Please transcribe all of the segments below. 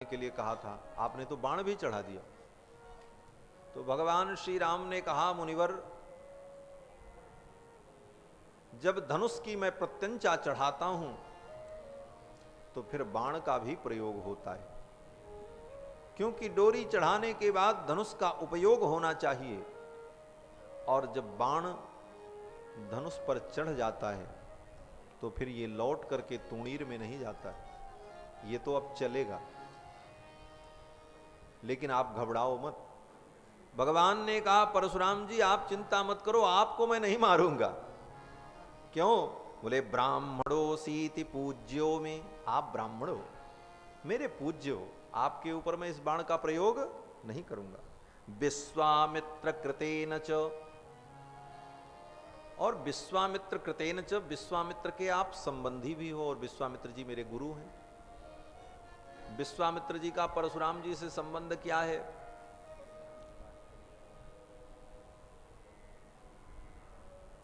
के लिए कहा था, आपने तो बाण भी चढ़ा दिया। तो भगवान श्री राम ने कहा, मुनिवर, जब धनुष की मैं प्रत्यंचा चढ़ाता हूं तो फिर बाण का भी प्रयोग होता है, क्योंकि डोरी चढ़ाने के बाद धनुष का उपयोग होना चाहिए, और जब बाण धनुष पर चढ़ जाता है तो फिर ये लौट करके तूणीर में नहीं जाता है। ये तो अब चलेगा, लेकिन आप घबराओ मत। भगवान ने कहा, परशुराम जी आप चिंता मत करो, आपको मैं नहीं मारूंगा। क्यों? बोले, ब्राह्मणो सीति पूज्यो में, आप ब्राह्मण हो, मेरे पूज्य हो, आपके ऊपर मैं इस बाण का प्रयोग नहीं करूंगा। विश्वामित्र कृतेन च, और विश्वामित्र कृतेन च, विश्वामित्र के आप संबंधी भी हो, और विश्वामित्र जी मेरे गुरु हैं। विश्वामित्र जी का परशुराम जी से संबंध क्या है?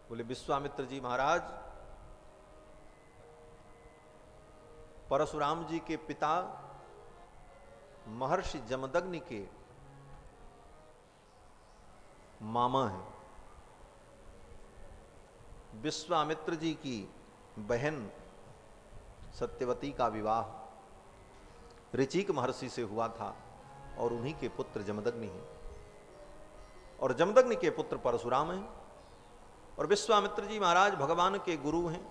बोले, विश्वामित्र जी महाराज परशुराम जी के पिता महर्षि जमदग्नि के मामा हैं। विश्वामित्र जी की बहन सत्यवती का विवाह ऋचिक महर्षि से हुआ था, और उन्हीं के पुत्र जमदग्नि हैं, और जमदग्नि के पुत्र परशुराम हैं, और विश्वामित्र जी महाराज भगवान के गुरु हैं।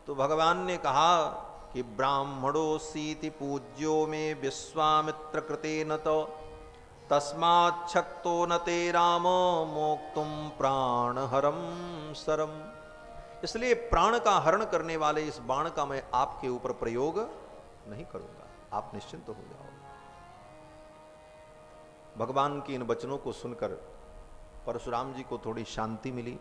तो भगवान ने कहा कि ब्राह्मणो सीति पूज्यो में विश्वामित्र कृतेन तो तस्माच्छक्तो न ते राम मोक्तुम प्राणहरम सरम। इसलिए प्राण का हरण करने वाले इस बाण का मैं आपके ऊपर प्रयोग नहीं करूंगा, आप निश्चिंत हो जाओ। भगवान के इन वचनों को सुनकर परशुराम जी को थोड़ी शांति मिली।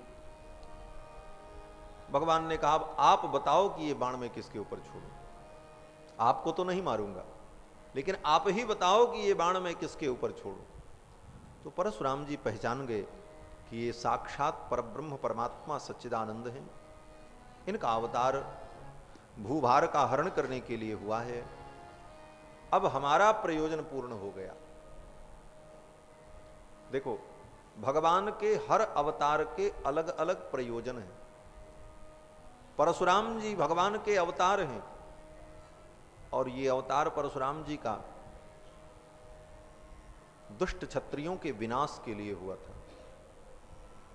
भगवान ने कहा, आप बताओ कि ये बाण मैं किसके ऊपर छोड़ूं? आपको तो नहीं मारूंगा, लेकिन आप ही बताओ कि ये बाण मैं किसके ऊपर छोड़ूं। तो परशुराम जी पहचान गए कि ये साक्षात परब्रह्म परमात्मा सच्चिदानंद हैं। इनका अवतार भूभार का हरण करने के लिए हुआ है। अब हमारा प्रयोजन पूर्ण हो गया। देखो, भगवान के हर अवतार के अलग अलग प्रयोजन हैं। परशुराम जी भगवान के अवतार हैं, और ये अवतार परशुराम जी का दुष्ट क्षत्रियों के विनाश के लिए हुआ था।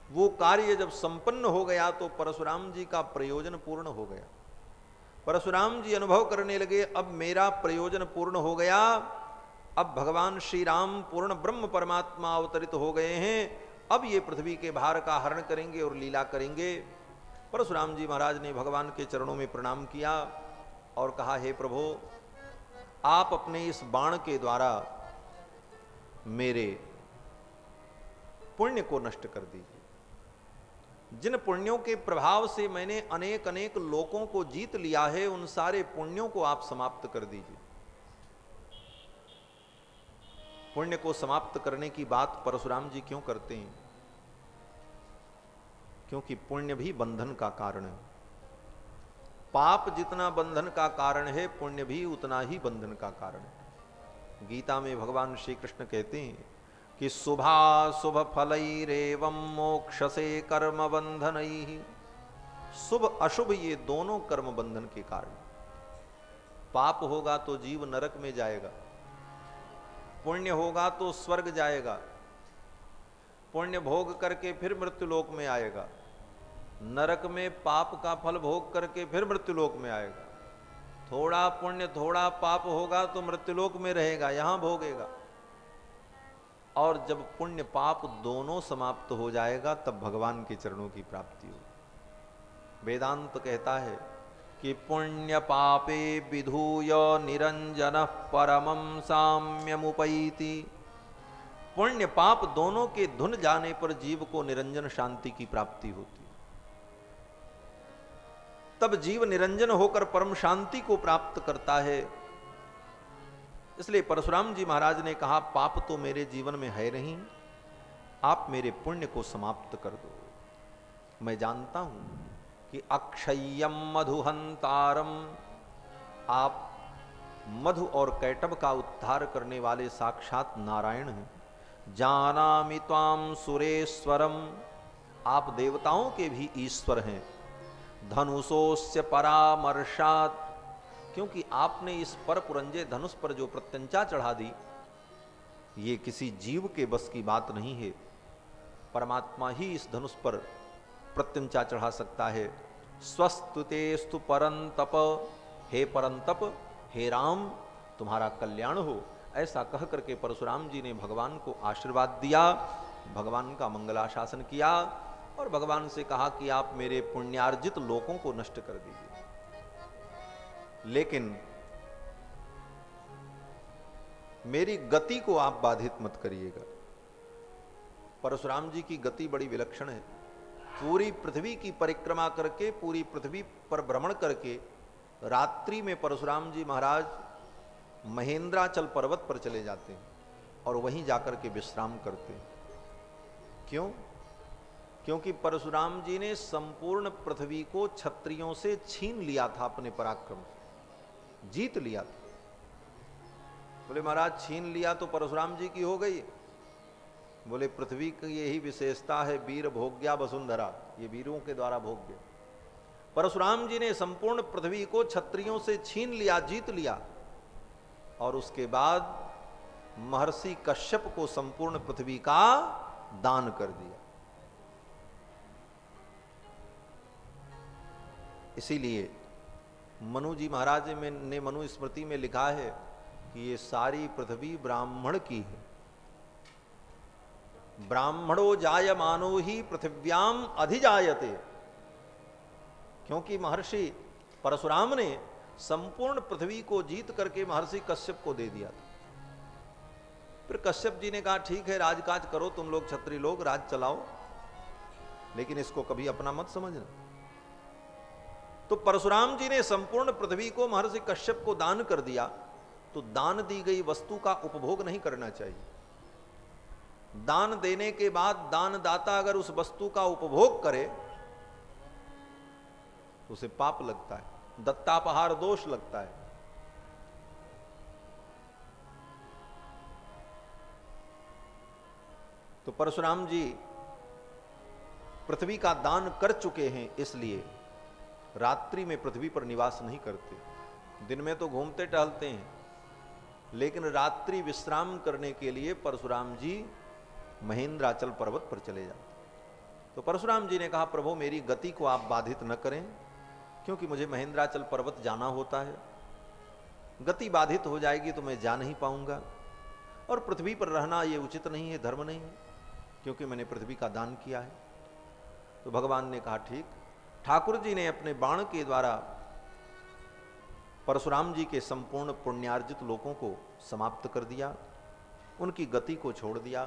वो कार्य जब संपन्न हो गया तो परशुराम जी का प्रयोजन पूर्ण हो गया। परशुराम जी अनुभव करने लगे, अब मेरा प्रयोजन पूर्ण हो गया, अब भगवान श्री राम पूर्ण ब्रह्म परमात्मा अवतरित हो गए हैं, अब ये पृथ्वी के भार का हरण करेंगे और लीला करेंगे। परशुराम जी महाराज ने भगवान के चरणों में प्रणाम किया और कहा, हे प्रभु, आप अपने इस बाण के द्वारा मेरे पुण्य को नष्ट कर दीजिए। जिन पुण्यों के प्रभाव से मैंने अनेक अनेक लोकों को जीत लिया है, उन सारे पुण्यों को आप समाप्त कर दीजिए। पुण्य को समाप्त करने की बात परशुराम जी क्यों करते हैं? क्योंकि पुण्य भी बंधन का कारण है। पाप जितना बंधन का कारण है, पुण्य भी उतना ही बंधन का कारण है। गीता में भगवान श्री कृष्ण कहते हैं कि शुभाशुभ फलैरेवं मोक्षसे कर्म बंधनैः। शुभ अशुभ ये दोनों कर्म बंधन के कारण। पाप होगा तो जीव नरक में जाएगा, पुण्य होगा तो स्वर्ग जाएगा, पुण्य भोग करके फिर मृत्युलोक में आएगा, नरक में पाप का फल भोग करके फिर मृत्युलोक में आएगा। थोड़ा पुण्य थोड़ा पाप होगा तो मृत्युलोक में रहेगा, यहां भोगेगा, और जब पुण्य पाप दोनों समाप्त हो जाएगा तब भगवान के चरणों की प्राप्ति होगी। वेदांत कहता है कि पुण्य पापे विधूय निरंजनः परमं साम्यमुपैति। पुण्य पाप दोनों के धुन जाने पर जीव को निरंजन शांति की प्राप्ति होती है। तब जीव निरंजन होकर परम शांति को प्राप्त करता है। इसलिए परशुराम जी महाराज ने कहा, पाप तो मेरे जीवन में है नहीं, आप मेरे पुण्य को समाप्त कर दो। मैं जानता हूं कि अक्षय्यम मधुहंतारम, आप मधु और कैटभ का उद्धार करने वाले साक्षात नारायण हैं। जानामि त्वाम सुरेश्वरम, आप देवताओं के भी ईश्वर हैं। धनुषोस्य परामर्शात, क्योंकि आपने इस पर पुरंजे धनुष पर जो प्रत्यंचा चढ़ा दी, ये किसी जीव के बस की बात नहीं है। परमात्मा ही इस धनुष पर प्रत्यंचा चढ़ा सकता है। स्वस्तुतेस्तु परंतप, हे परंतप, हे राम तुम्हारा कल्याण हो, ऐसा कह करके परशुराम जी ने भगवान को आशीर्वाद दिया, भगवान का मंगलाशासन किया और भगवान से कहा कि आप मेरे पुण्यार्जित लोकों को नष्ट कर दीजिए, लेकिन मेरी गति को आप बाधित मत करिएगा। परशुराम जी की गति बड़ी विलक्षण है। पूरी पृथ्वी की परिक्रमा करके, पूरी पृथ्वी पर भ्रमण करके रात्रि में परशुराम जी महाराज महेंद्राचल पर्वत पर चले जाते हैं और वहीं जाकर के विश्राम करते हैं। क्यों? क्योंकि परशुराम जी ने संपूर्ण पृथ्वी को क्षत्रियों से छीन लिया था, अपने पराक्रम से जीत लिया था। बोले महाराज छीन लिया तो परशुराम जी की हो गई? बोले पृथ्वी की यही विशेषता है, वीर भोग्या वसुंधरा, ये वीरों के द्वारा भोग्य। परशुराम जी ने संपूर्ण पृथ्वी को क्षत्रियों से छीन लिया, जीत लिया, और उसके बाद महर्षि कश्यप को संपूर्ण पृथ्वी का दान कर दिया। इसीलिए मनु जी महाराज ने मनु स्मृति में लिखा है कि ये सारी पृथ्वी ब्राह्मण की है। ब्राह्मणो जायमानो ही पृथिव्याम अधिजायते, क्योंकि महर्षि परशुराम ने संपूर्ण पृथ्वी को जीत करके महर्षि कश्यप को दे दिया था। फिर कश्यप जी ने कहा ठीक है राजकाज करो, तुम लोग क्षत्रिय लोग राज चलाओ, लेकिन इसको कभी अपना मत समझना। तो परशुराम जी ने संपूर्ण पृथ्वी को महर्षि कश्यप को दान कर दिया। तो दान दी गई वस्तु का उपभोग नहीं करना चाहिए। दान देने के बाद दानदाता अगर उस वस्तु का उपभोग करे तो उसे पाप लगता है, दत्तापहार दोष लगता है। तो परशुराम जी पृथ्वी का दान कर चुके हैं, इसलिए रात्रि में पृथ्वी पर निवास नहीं करते। दिन में तो घूमते टहलते हैं, लेकिन रात्रि विश्राम करने के लिए परशुराम जी महेंद्राचल पर्वत पर चले जाते। तो परशुराम जी ने कहा प्रभु मेरी गति को आप बाधित न करें, क्योंकि मुझे महेंद्राचल पर्वत जाना होता है। गति बाधित हो जाएगी तो मैं जा नहीं पाऊंगा, और पृथ्वी पर रहना ये उचित नहीं है, धर्म नहीं है, क्योंकि मैंने पृथ्वी का दान किया है। तो भगवान ने कहा ठीक। ठाकुर जी ने अपने बाण के द्वारा परशुराम जी के संपूर्ण पुण्यार्जित लोकों को समाप्त कर दिया, उनकी गति को छोड़ दिया।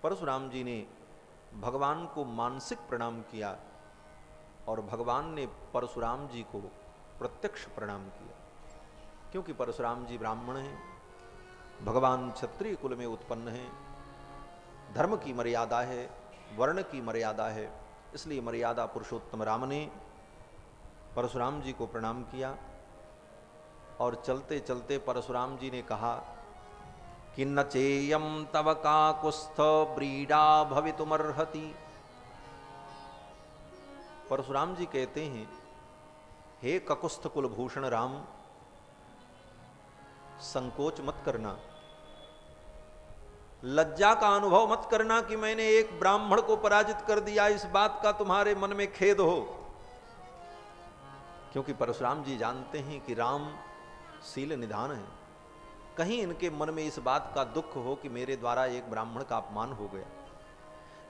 परशुराम जी ने भगवान को मानसिक प्रणाम किया और भगवान ने परशुराम जी को प्रत्यक्ष प्रणाम किया, क्योंकि परशुराम जी ब्राह्मण हैं, भगवान क्षत्रिय कुल में उत्पन्न हैं, धर्म की मर्यादा है, वर्ण की मर्यादा है, इसलिए मर्यादा पुरुषोत्तम राम ने परशुराम जी को प्रणाम किया। और चलते चलते परशुराम जी ने कहा कि न चेयम तव काकुस्थ ब्रीडा भवितुमर्हति। परशुराम जी कहते हैं हे ककुस्थ कुलभूषण राम, संकोच मत करना, लज्जा का अनुभव मत करना कि मैंने एक ब्राह्मण को पराजित कर दिया, इस बात का तुम्हारे मन में खेद हो। क्योंकि परशुराम जी जानते हैं कि राम शील निधान है, कहीं इनके मन में इस बात का दुख हो कि मेरे द्वारा एक ब्राह्मण का अपमान हो गया,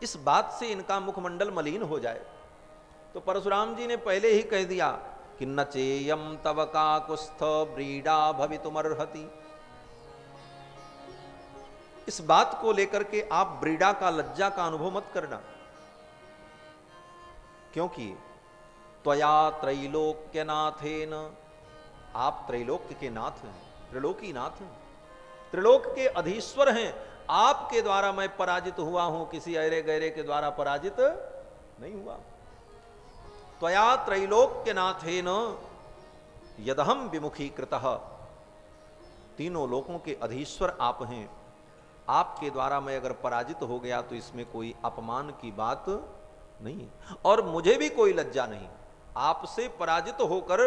इस बात से इनका मुखमंडल मलिन हो जाए। तो परशुराम जी ने पहले ही कह दिया कि न चेयम तव काकुस्थ ब्रीडा भवितुमर्हति। इस बात को लेकर के आप ब्रीडा का, लज्जा का अनुभव मत करना, क्योंकि त्वया त्रैलोक्यनाथेन, आप त्रैलोक्य के नाथ हैं, त्रिलोकी नाथ हैं, त्रिलोक के अधीश्वर हैं। आपके द्वारा मैं पराजित हुआ हूं, किसी अरे गहरे के द्वारा पराजित नहीं हुआ। त्वया त्रैलोक्यनाथेन यदहम विमुखीकृतः तीनों लोकों के अधीश्वर आप हैं, आपके द्वारा मैं अगर पराजित हो गया तो इसमें कोई अपमान की बात नहीं, और मुझे भी कोई लज्जा नहीं, आपसे पराजित होकर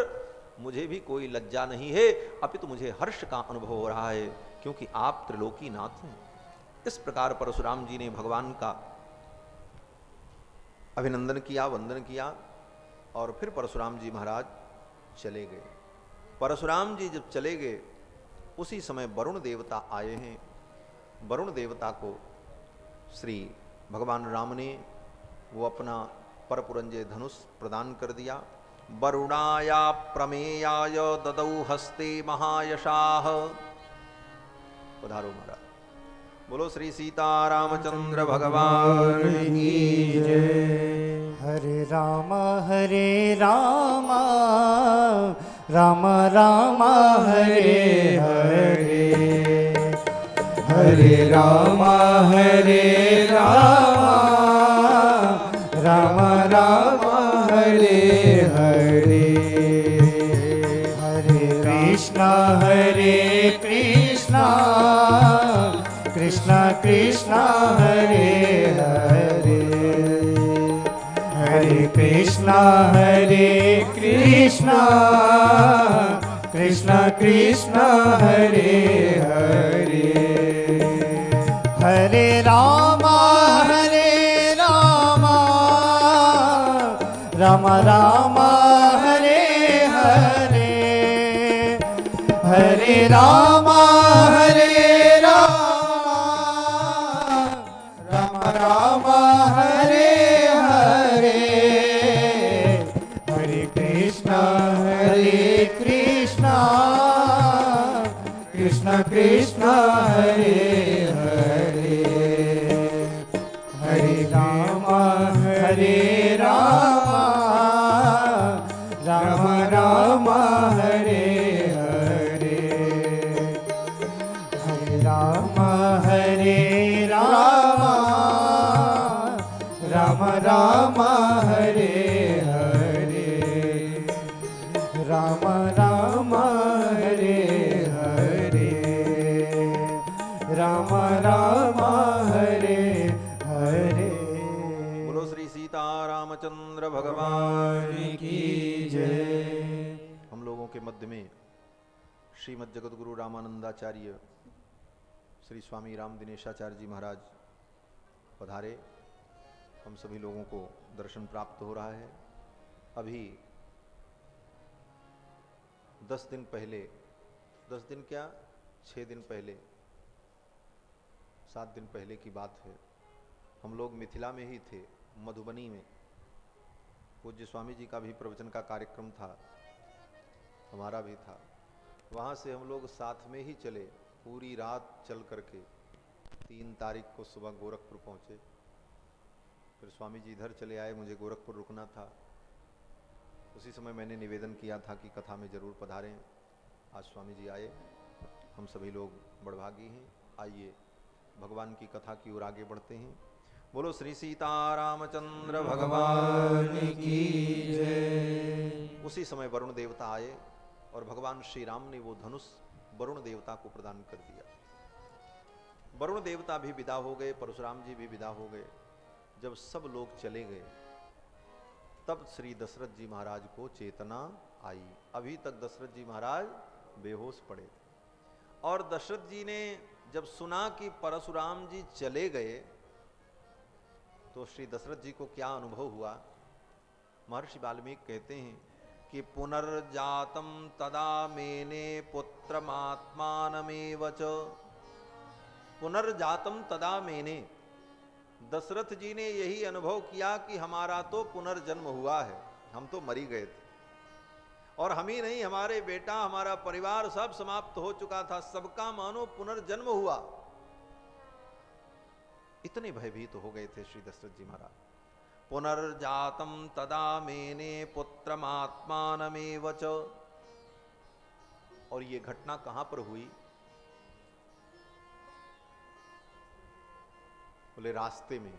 मुझे भी कोई लज्जा नहीं है, अपितु मुझे हर्ष का अनुभव हो रहा है, क्योंकि आप त्रिलोकीनाथ हैं। इस प्रकार परशुराम जी ने भगवान का अभिनंदन किया, वंदन किया, और फिर परशुराम जी महाराज चले गए। परशुराम जी जब चले गए उसी समय वरुण देवता आए हैं। वरुण देवता को श्री भगवान राम ने वो अपना परपुरंजय धनुष प्रदान कर दिया। वरुणाया प्रमेयाय ददौ हस्ते महायशाह। पधारो महाराज। बोलो श्री सीतारामचंद्र भगवान की जय। हरे राम राम राम हरे हरे, हरे राम राम राम हरे हरे, हरे कृष्णा कृष्णा कृष्णा हरे हरे, हरे कृष्णा कृष्णा कृष्णा हरे हरे, हरे राम राम राम हरे हरे, हरे राम राम हरे हरे, हरे कृष्णा कृष्णा कृष्णा हरे हरे, हरे राम राम राम हरे हरे, हरे राम राम राम हरे हरे, राम राम हरे हरे, राम राम हरे हरे। बोलो श्री सीतारामचंद्र भगवान की जय। हम लोगों के मध्य में श्रीमद् जगतगुरु रामानंदाचार्य श्री स्वामी राम दिनेशाचार्य जी महाराज पधारे। हम सभी लोगों को दर्शन प्राप्त हो रहा है। अभी 10 दिन पहले, 10 दिन क्या 6 दिन पहले, 7 दिन पहले की बात है, हम लोग मिथिला में ही थे, मधुबनी में। पूज्य स्वामी जी का भी प्रवचन का कार्यक्रम था, हमारा भी था। वहाँ से हम लोग साथ में ही चले, पूरी रात चल करके 3 तारीख को सुबह गोरखपुर पहुँचे। फिर स्वामी जी इधर चले आए, मुझे गोरखपुर रुकना था। उसी समय मैंने निवेदन किया था कि कथा में जरूर पधारें। आज स्वामी जी आए, हम सभी लोग बड़भागी हैं। आइए भगवान की कथा की ओर आगे बढ़ते हैं। बोलो श्री सीतारामचंद्र भगवान की जय। उसी समय वरुण देवता आए और भगवान श्री राम ने वो धनुष वरुण देवता को प्रदान कर दिया। वरुण देवता भी विदा हो गए, परशुराम जी भी विदा हो गए। जब सब लोग चले गए तब श्री दशरथ जी महाराज को चेतना आई। अभी तक दशरथ जी महाराज बेहोश पड़े थे। और दशरथ जी ने जब सुना कि परशुराम जी चले गए तो श्री दशरथ जी को क्या अनुभव हुआ। महर्षि वाल्मीकि कहते हैं कि पुनर्जातम तदा मेने पुत्रमात्मानमेव च। पुनर्जातम तदा मेने, दशरथ जी ने यही अनुभव किया कि हमारा तो पुनर्जन्म हुआ है, हम तो मरी गए थे, और हम ही नहीं, हमारे बेटा, हमारा परिवार सब समाप्त हो चुका था, सबका मानो पुनर्जन्म हुआ। इतने भयभीत हो गए थे श्री दशरथ जी महाराज। पुनर्जातम तदा मेने पुत्रमात्मानमेव च। और ये घटना कहां पर हुई? बोले रास्ते में,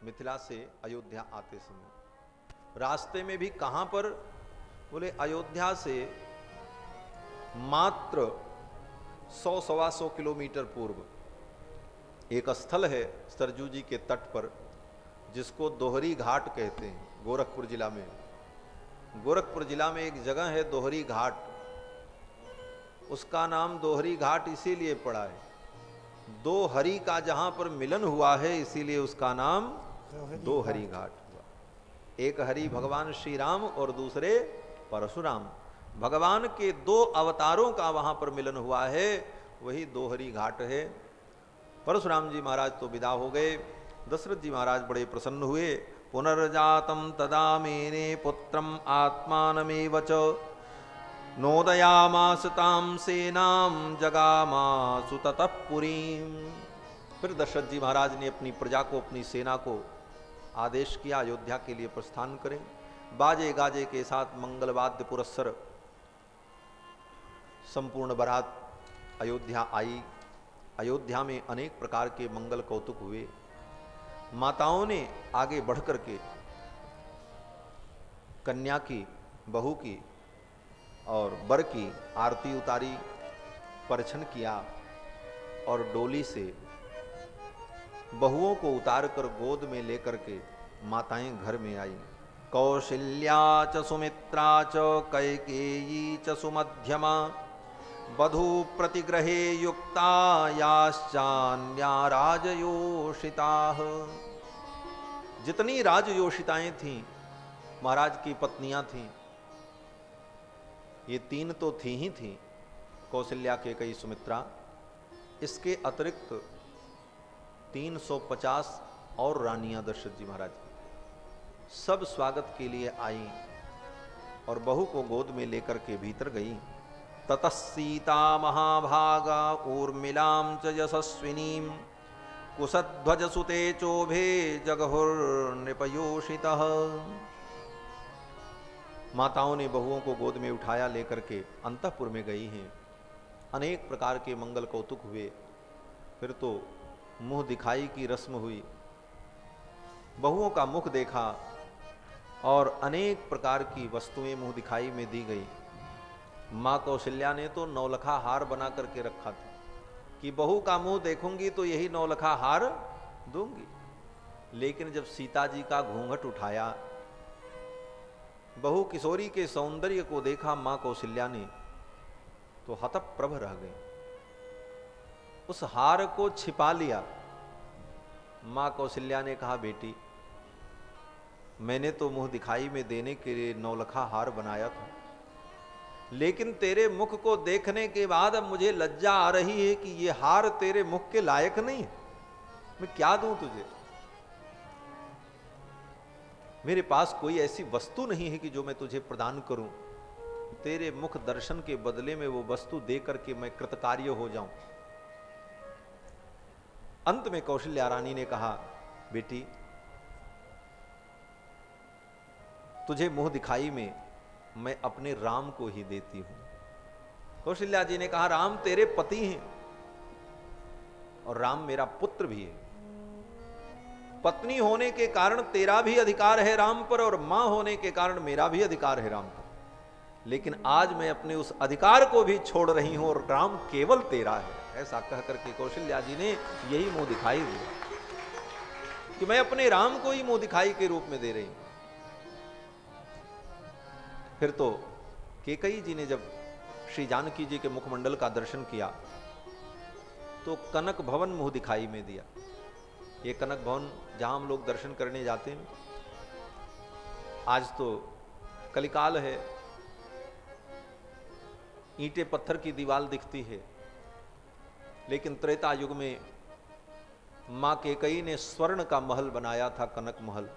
मिथिला से अयोध्या आते समय। रास्ते में भी कहां पर? बोले अयोध्या से मात्र 100-125 किलोमीटर पूर्व एक स्थल है सरजू जी के तट पर, जिसको दोहरी घाट कहते हैं, गोरखपुर जिला में। गोरखपुर जिला में एक जगह है दोहरी घाट, उसका नाम दोहरी घाट इसीलिए पड़ा है, दो हरि का जहां पर मिलन हुआ है, इसीलिए उसका नाम दो हरि घाट हुआ। एक हरि भगवान श्री राम और दूसरे परशुराम, भगवान के दो अवतारों का वहां पर मिलन हुआ है, वही दो हरि घाट है। परशुराम जी महाराज तो विदा हो गए, दशरथ जी महाराज बड़े प्रसन्न हुए। पुनर्जातम तदा मेने पुत्रम आत्मानमेव च नोदयामास ताम सेनाम जगामासु ततः पुरीम। फिर दशरथ जी महाराज ने अपनी प्रजा को, अपनी सेना को आदेश किया अयोध्या के लिए प्रस्थान करें। बाजे गाजे के साथ मंगल वाद्य पुरस्सर संपूर्ण बारात अयोध्या आई। अयोध्या में अनेक प्रकार के मंगल कौतुक हुए। माताओं ने आगे बढ़ करके कन्या की, बहू की और वर की आरती उतारी, परछन किया और डोली से बहुओं को उतार कर गोद में लेकर के माताएं घर में आई। कौशल्या च सुमित्रा च कैकेयी च सुमध्यमा वधू प्रतिग्रहे युक्ता याश्चान्या राजयोषिताः। जितनी राजयोषिताएं थीं, महाराज की पत्नियां थीं, ये तीन तो थी ही थी, कौशल्या, कैकेयी, सुमित्रा। इसके अतिरिक्त 350 और रानियां दशरथ जी महाराज की सब स्वागत के लिए आई और बहू को गोद में लेकर के भीतर गई। ततः सीता महाभागा ऊर्मिलां च यशस्विनीं कुशध्वज सुते चोभे जगहुर्नृपयोषितः। माताओं ने बहुओं को गोद में उठाया, लेकर के अंतःपुर में गई हैं। अनेक प्रकार के मंगल कौतुक हुए। फिर तो मुंह दिखाई की रस्म हुई, बहुओं का मुख देखा और अनेक प्रकार की वस्तुएं मुंह दिखाई में दी गई। माँ कौशल्या ने तो नौलखा हार बना करके रखा था कि बहू का मुंह देखूंगी तो यही नौलखा हार दूंगी। लेकिन जब सीता जी का घूंघट उठाया, बहू किशोरी के सौंदर्य को देखा मां कौशल्या ने, तो हतप्रभ रह गई। उस हार को छिपा लिया। मां कौशल्या ने कहा, बेटी मैंने तो मुंह दिखाई में देने के लिए नौलखा हार बनाया था, लेकिन तेरे मुख को देखने के बाद अब मुझे लज्जा आ रही है कि ये हार तेरे मुख के लायक नहीं है। मैं क्या दूं तुझे? मेरे पास कोई ऐसी वस्तु नहीं है कि जो मैं तुझे प्रदान करूं। तेरे मुख दर्शन के बदले में वो वस्तु दे करके मैं कृतकार्य हो जाऊं। अंत में कौशल्या रानी ने कहा, बेटी तुझे मुंह दिखाई में मैं अपने राम को ही देती हूं। कौशल्या जी ने कहा, राम तेरे पति हैं और राम मेरा पुत्र भी है। पत्नी होने के कारण तेरा भी अधिकार है राम पर और मां होने के कारण मेरा भी अधिकार है राम पर। लेकिन आज मैं अपने उस अधिकार को भी छोड़ रही हूं और राम केवल तेरा है। ऐसा कह करके कौशल्या जी ने यही मुंह दिखाई दिया कि मैं अपने राम को ही मुंह दिखाई के रूप में दे रही हूं। फिर तो कैकेयी जी ने जब श्री जानकी जी के मुखमंडल का दर्शन किया तो कनक भवन मुंह दिखाई में दिया। ये कनक भवन जहां हम लोग दर्शन करने जाते हैं, आज तो कलिकाल है, ईंटे पत्थर की दीवार दिखती है, लेकिन त्रेता युग में मां कैकेयी ने स्वर्ण का महल बनाया था, कनक महल।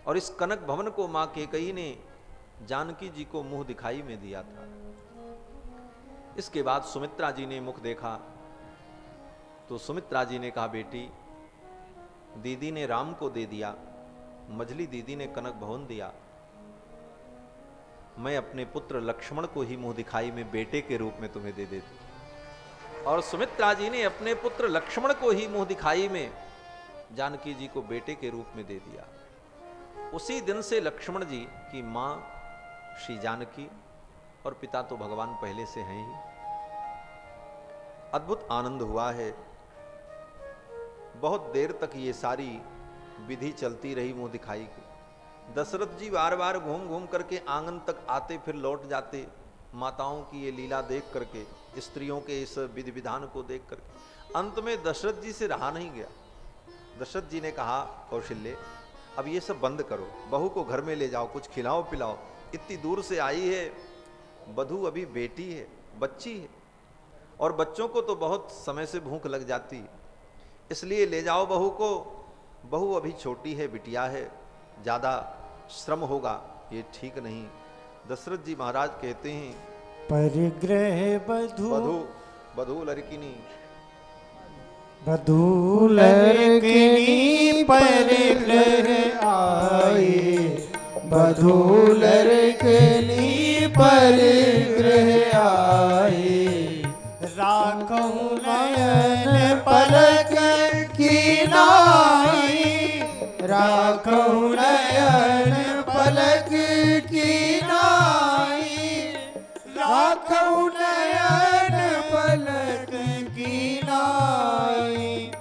और इस कनक भवन को मां कैकेयी ने जानकी जी को मुंह दिखाई में दिया था। इसके बाद सुमित्रा जी ने मुख देखा तो सुमित्रा जी ने कहा, बेटी दीदी ने राम को दे दिया, मझली दीदी ने कनक भवन दिया, मैं अपने पुत्र लक्ष्मण को ही मुंह दिखाई में बेटे के रूप में तुम्हें दे देती। और सुमित्रा जी ने अपने पुत्र लक्ष्मण को ही मुंह दिखाई में जानकी जी को बेटे के रूप में दे दिया। उसी दिन से लक्ष्मण जी की मां श्री जानकी और पिता तो भगवान पहले से हैं ही। अद्भुत आनंद हुआ है। बहुत देर तक ये सारी विधि चलती रही मुंह दिखाई की। दशरथ जी बार बार घूम घूम करके आंगन तक आते, फिर लौट जाते, माताओं की ये लीला देख करके, स्त्रियों के इस विधि विधान को देख करके। अंत में दशरथ जी से रहा नहीं गया। दशरथ जी ने कहा, कौशल्य अब ये सब बंद करो, बहू को घर में ले जाओ, कुछ खिलाओ पिलाओ। इतनी दूर से आई है, वधू अभी बेटी है, बच्ची है, और बच्चों को तो बहुत समय से भूख लग जाती, इसलिए ले जाओ बहू को। बहू अभी छोटी है, बिटिया है, ज्यादा श्रम होगा, ये ठीक नहीं। दशरथ जी महाराज कहते हैं, परिग्रह बधू बधू लड़किनी, बधू लड़किनी परिग्रह आई, बधू लड़किनी परिग्रह आई। राखूं नयन पलक की नाई, राखूं नयन पलक की नाई, राखूं नयन पलक की नाई,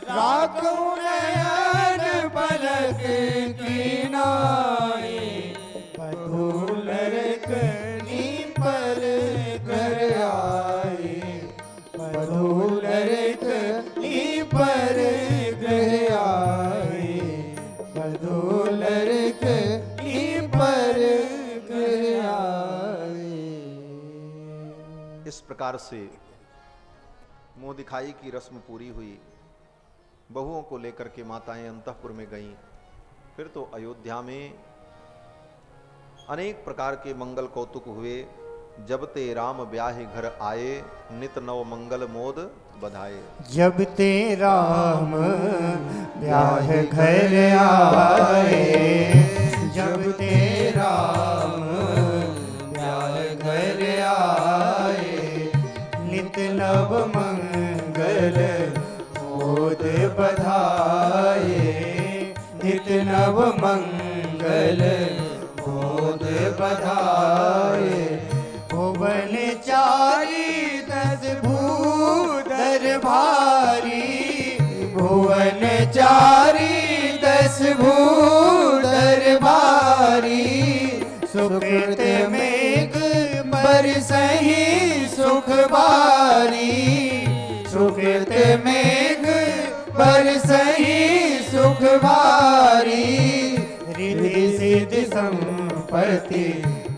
राखूं नयन पलक की नाई। बधू लड़कनी पर घर आई, बधू लड़कनी पर घर आई, बधू लड़कनी पर घर आई। इस प्रकार से मुंह दिखाई की रस्म पूरी हुई। बहुओं को लेकर के माताएं अंतःपुर में गईं। फिर तो अयोध्या में अनेक प्रकार के मंगल कौतुक हुए। जब ते राम ब्याहे घर आए, नित नव मंगल मोद बधाए। जब ते राम ब्याह घर आए, जब ते राम ब्याह घर आए, नित नव मंगल मोद बधाए, नित नव मंगल मोद बधाए। भुवन चारी दस भूधर भारी, भुवन चारी दस भूधर भारी। सुकृत मेघ बरसहि सुख बारी, सुकृत मेघ बरसहि सुख बारी। रिद्धि सिद्धि संपत्ति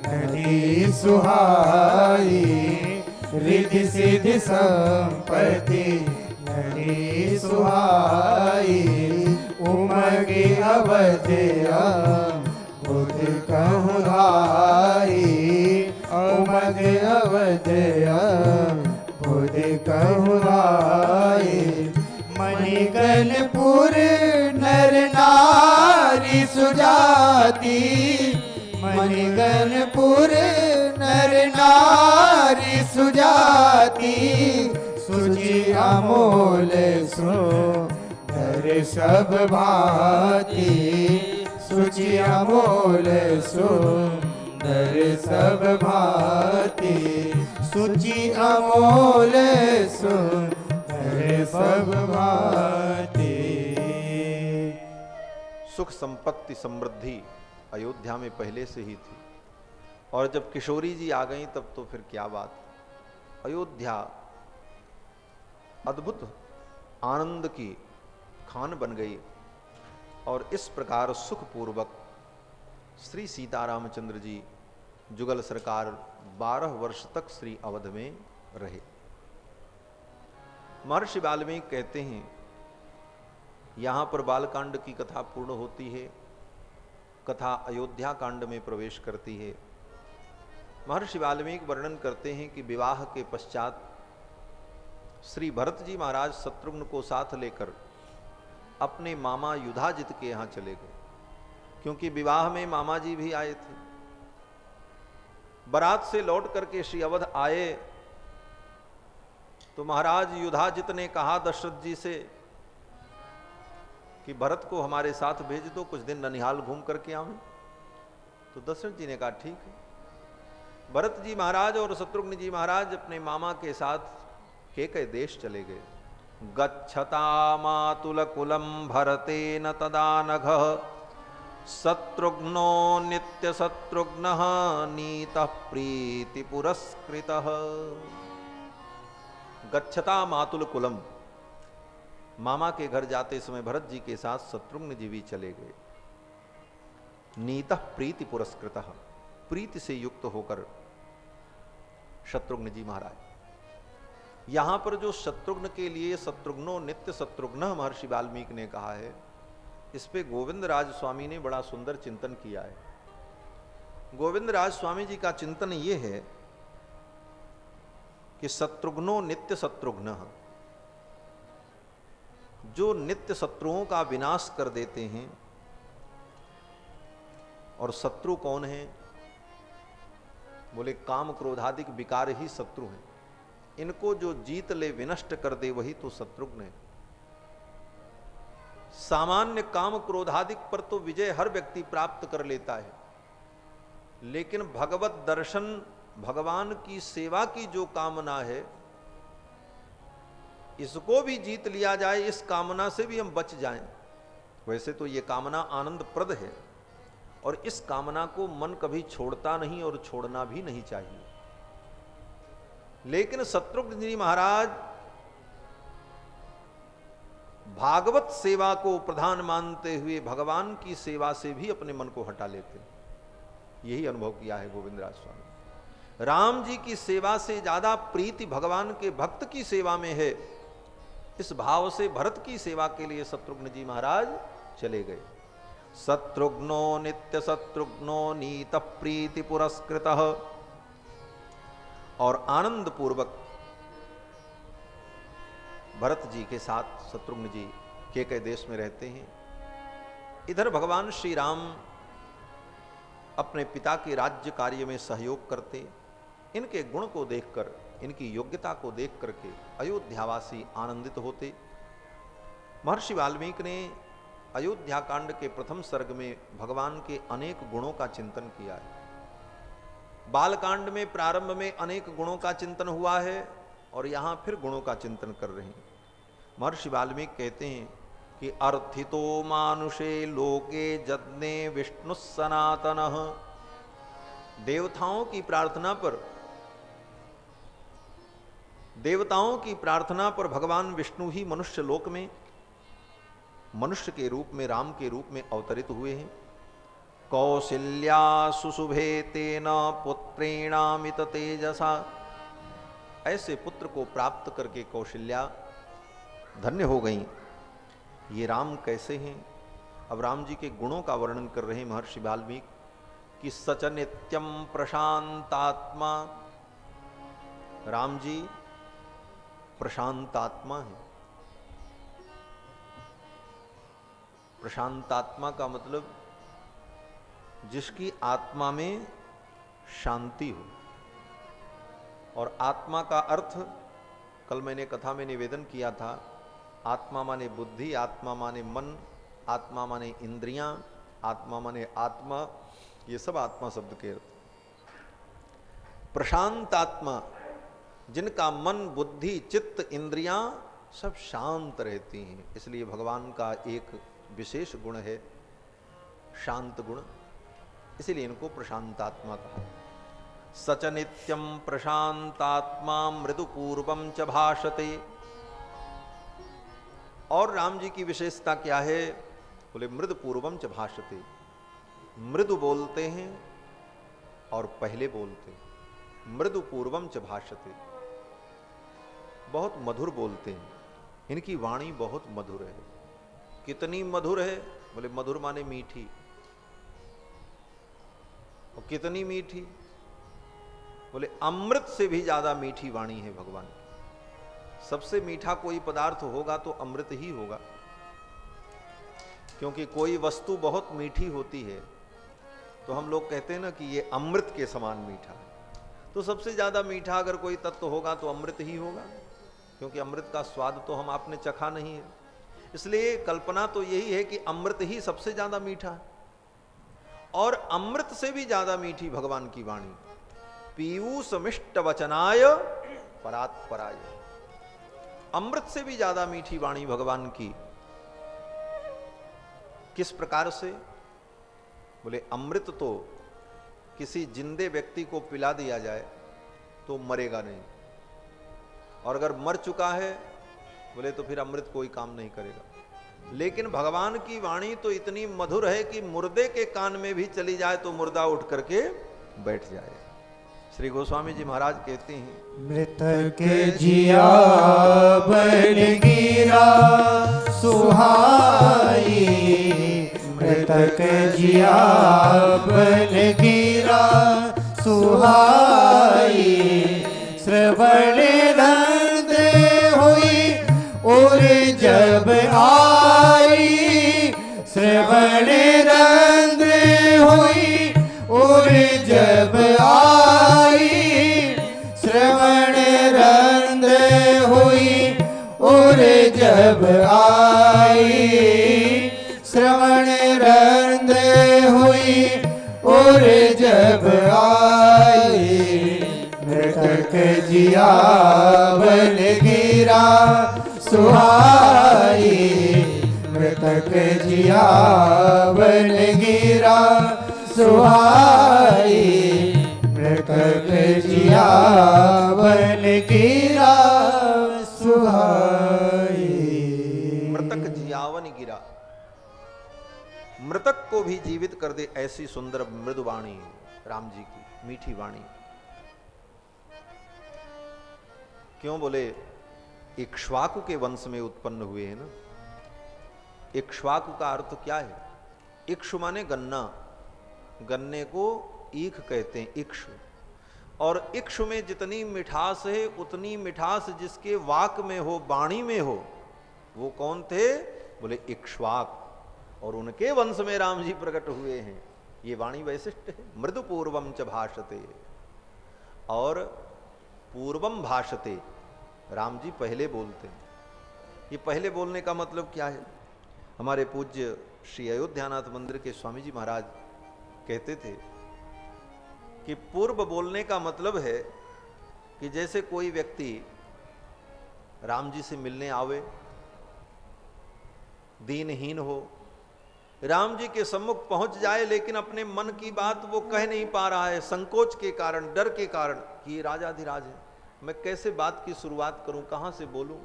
नदी सुहाई, रिद्धि सिद्धि संपत्ति नदी सुहाई। उमगे अवध्या बुध कहूँ धाई, उमग अवध्या बुध कहूँ धाई। मणिगणपुर नर नारी सुजाती, मणिगणपुर नर नारी सुजाती। सुचि अमोल सुंदर सब भांति, सुचि अमोल सुंदर सब भांति। सुचि अमोल सुंदर सब भांति। सुख संपत्ति समृद्धि अयोध्या में पहले से ही थी, और जब किशोरी जी आ गई तब तो फिर क्या बात। अयोध्या अद्भुत आनंद की खान बन गई, और इस प्रकार सुखपूर्वक श्री सीतारामचंद्र जी जुगल सरकार 12 वर्ष तक श्री अवध में रहे। महर्षि वाल्मीकि कहते हैं, यहां पर बालकांड की कथा पूर्ण होती है, कथा अयोध्या कांड में प्रवेश करती है। महर्षि वाल्मीकि वर्णन करते हैं कि विवाह के पश्चात श्री भरत जी महाराज शत्रुघ्न को साथ लेकर अपने मामा युधाजित के यहां चले गए, क्योंकि विवाह में मामा जी भी आए थे। बारात से लौट करके श्री अवध आए तो महाराज युधाजित ने कहा दशरथ जी से कि भरत को हमारे साथ भेज दो, कुछ दिन ननिहाल घूम करके आवे। तो दशरथ जी ने कहा ठीक है। भरत जी महाराज और शत्रुघ्न जी महाराज अपने मामा के साथ केकय देश चले गए। गच्छता मातुल कुलम भरतेन तदा नघः शत्रुघ्नो नित्य शत्रुघ्नः नीतः प्रीति पुरस्कृतः। गच्छता मातुल कुलम, मामा के घर जाते समय भरत जी के साथ शत्रुघ्न जी भी चले गए। नीतः प्रीति पुरस्कृतः, प्रीति से युक्त होकर शत्रुघ्न जी महाराज। यहां पर जो शत्रुघ्न के लिए शत्रुघ्नो नित्य शत्रुघ्न महर्षि वाल्मीकि ने कहा है, इस पे गोविंद राज स्वामी ने बड़ा सुंदर चिंतन किया है। गोविंद राज स्वामी जी का चिंतन ये है कि शत्रुघ्नो नित्य शत्रुघ्न, जो नित्य शत्रुओं का विनाश कर देते हैं। और शत्रु कौन है? बोले काम क्रोधादिक विकार ही शत्रु हैं। इनको जो जीत ले विनष्ट कर दे वही तो शत्रुघ्न है। सामान्य काम क्रोधादिक पर तो विजय हर व्यक्ति प्राप्त कर लेता है, लेकिन भगवत दर्शन, भगवान की सेवा की जो कामना है, इसको भी जीत लिया जाए, इस कामना से भी हम बच जाएं। वैसे तो ये कामना आनंदप्रद है और इस कामना को मन कभी छोड़ता नहीं और छोड़ना भी नहीं चाहिए। लेकिन शत्रुघ्न जी महाराज भागवत सेवा को प्रधान मानते हुए भगवान की सेवा से भी अपने मन को हटा लेते हैं। यही अनुभव किया है गोविंद राज स्वामी। राम जी की सेवा से ज्यादा प्रीति भगवान के भक्त की सेवा में है। इस भाव से भरत की सेवा के लिए शत्रुघ्न जी महाराज चले गए। शत्रुघ्नो नित्य शत्रुघ्नो नीत प्रीति पुरस्कृतः। और आनंद पूर्वक भरत जी के साथ शत्रुघ्न जी केकय देश में रहते हैं। इधर भगवान श्री राम अपने पिता के राज्य कार्य में सहयोग करते। इनके गुण को देखकर, इनकी योग्यता को देख करके अयोध्यावासी आनंदित होते। महर्षि वाल्मीकि ने अयोध्या कांड के प्रथम सर्ग में भगवान के अनेक गुणों का चिंतन किया है। बालकांड में प्रारंभ में अनेक गुणों का चिंतन हुआ है और यहां फिर गुणों का चिंतन कर रहे हैं। महर्षि वाल्मीकि कहते हैं कि अर्थितो मानुषे लोके जज्ञे विष्णु सनातनः। देवताओं की प्रार्थना पर भगवान विष्णु ही मनुष्य लोक में मनुष्य के रूप में, राम के रूप में अवतरित हुए हैं। कौसल्या सुशुभे तेन पुत्रेणामित तेजसा। ऐसे पुत्र को प्राप्त करके कौशल्या धन्य हो गई। ये राम कैसे हैं? अब राम जी के गुणों का वर्णन कर रहे हैं महर्षि वाल्मीकि कि सच नित्यम प्रशांतात्मा। राम जी प्रशांतात्मा है। प्रशांतात्मा का मतलब जिसकी आत्मा में शांति हो। और आत्मा का अर्थ कल मैंने कथा में निवेदन किया था। आत्मा माने बुद्धि, आत्मा माने मन, आत्मा माने इंद्रियां, आत्मा माने आत्मा। ये सब आत्मा शब्द के अर्थ। प्रशांत आत्मा, जिनका मन, बुद्धि, चित्त, इंद्रियां सब शांत रहती हैं। इसलिए भगवान का एक विशेष गुण है शांत गुण, इसीलिए इनको प्रशांतात्मा कहा। सच नित्यम प्रशांतात्मा मृदुपूर्वम च भाषते। और राम जी की विशेषता क्या है? बोले मृदुपूर्वम च भाषते। मृदु बोलते हैं और पहले बोलते हैं। मृदुपूर्वम च भाषते, बहुत मधुर बोलते हैं। इनकी वाणी बहुत मधुर है। कितनी मधुर है? बोले मधुर माने मीठी। और कितनी मीठी? बोले अमृत से भी ज्यादा मीठी वाणी है भगवान की। सबसे मीठा कोई पदार्थ होगा तो अमृत ही होगा, क्योंकि कोई वस्तु बहुत मीठी होती है तो हम लोग कहते हैं ना कि ये अमृत के समान मीठा है। तो सबसे ज्यादा मीठा अगर कोई तत्व होगा तो अमृत ही होगा, क्योंकि अमृत का स्वाद तो हम आपने चखा नहीं है। इसलिए कल्पना तो यही है कि अमृत ही सबसे ज्यादा मीठा है। और अमृत से भी ज्यादा मीठी भगवान की वाणी। पीयूष मिष्ट वचनाय परात्पराय। अमृत से भी ज्यादा मीठी वाणी भगवान की। किस प्रकार से? बोले अमृत तो किसी जिंदे व्यक्ति को पिला दिया जाए तो मरेगा नहीं, और अगर मर चुका है बोले तो फिर अमृत कोई काम नहीं करेगा। लेकिन भगवान की वाणी तो इतनी मधुर है कि मुर्दे के कान में भी चली जाए तो मुर्दा उठ करके बैठ जाए। श्री गोस्वामी जी महाराज कहते हैं, मृतक जिया बन गिरा सुहाई, मृतक जिया बन गिरा सुहाई, श्रवण नंद हुई और जब आई, श्रवण नंद हुई और जब आई, श्रवण नंद हुई और जब आई, श्रवण नंद हुई और जब आई, मृतक जिया बन गिरा सुहाई, मृतक जिया बन गिरा सुहाई, मृतक जिया बन गिरा सुहाई। मृतक जियावन गिरा, मृतक को भी जीवित कर दे ऐसी सुंदर मृदु वाणी राम जी की, मीठी वाणी। क्यों? बोले इक्ष्वाकु के वंश में उत्पन्न हुए हैं ना। इक्ष्वाकु का अर्थ क्या है? इक्ष्व माने गन्ना, गन्ने को ईख कहते हैं, इक्ष्व। और इक्ष्व में जितनी मिठास है उतनी मिठास जिसके वाक में हो, वाणी में हो, वो कौन थे? बोले इक्ष्वाक। और उनके वंश में राम जी प्रकट हुए हैं। ये वाणी वैशिष्ट है। मृदु पूर्वम च भाषते, और पूर्वम भाषते, राम जी पहले बोलते हैं। ये पहले बोलने का मतलब क्या है? हमारे पूज्य श्री अयोध्यानाथ मंदिर के स्वामी जी महाराज कहते थे कि पूर्व बोलने का मतलब है कि जैसे कोई व्यक्ति राम जी से मिलने आवे, दीनहीन हो, राम जी के सम्मुख पहुंच जाए, लेकिन अपने मन की बात वो कह नहीं पा रहा है, संकोच के कारण, डर के कारण कि ये राजाधिराज है, मैं कैसे बात की शुरुआत करूं, कहां से बोलूं,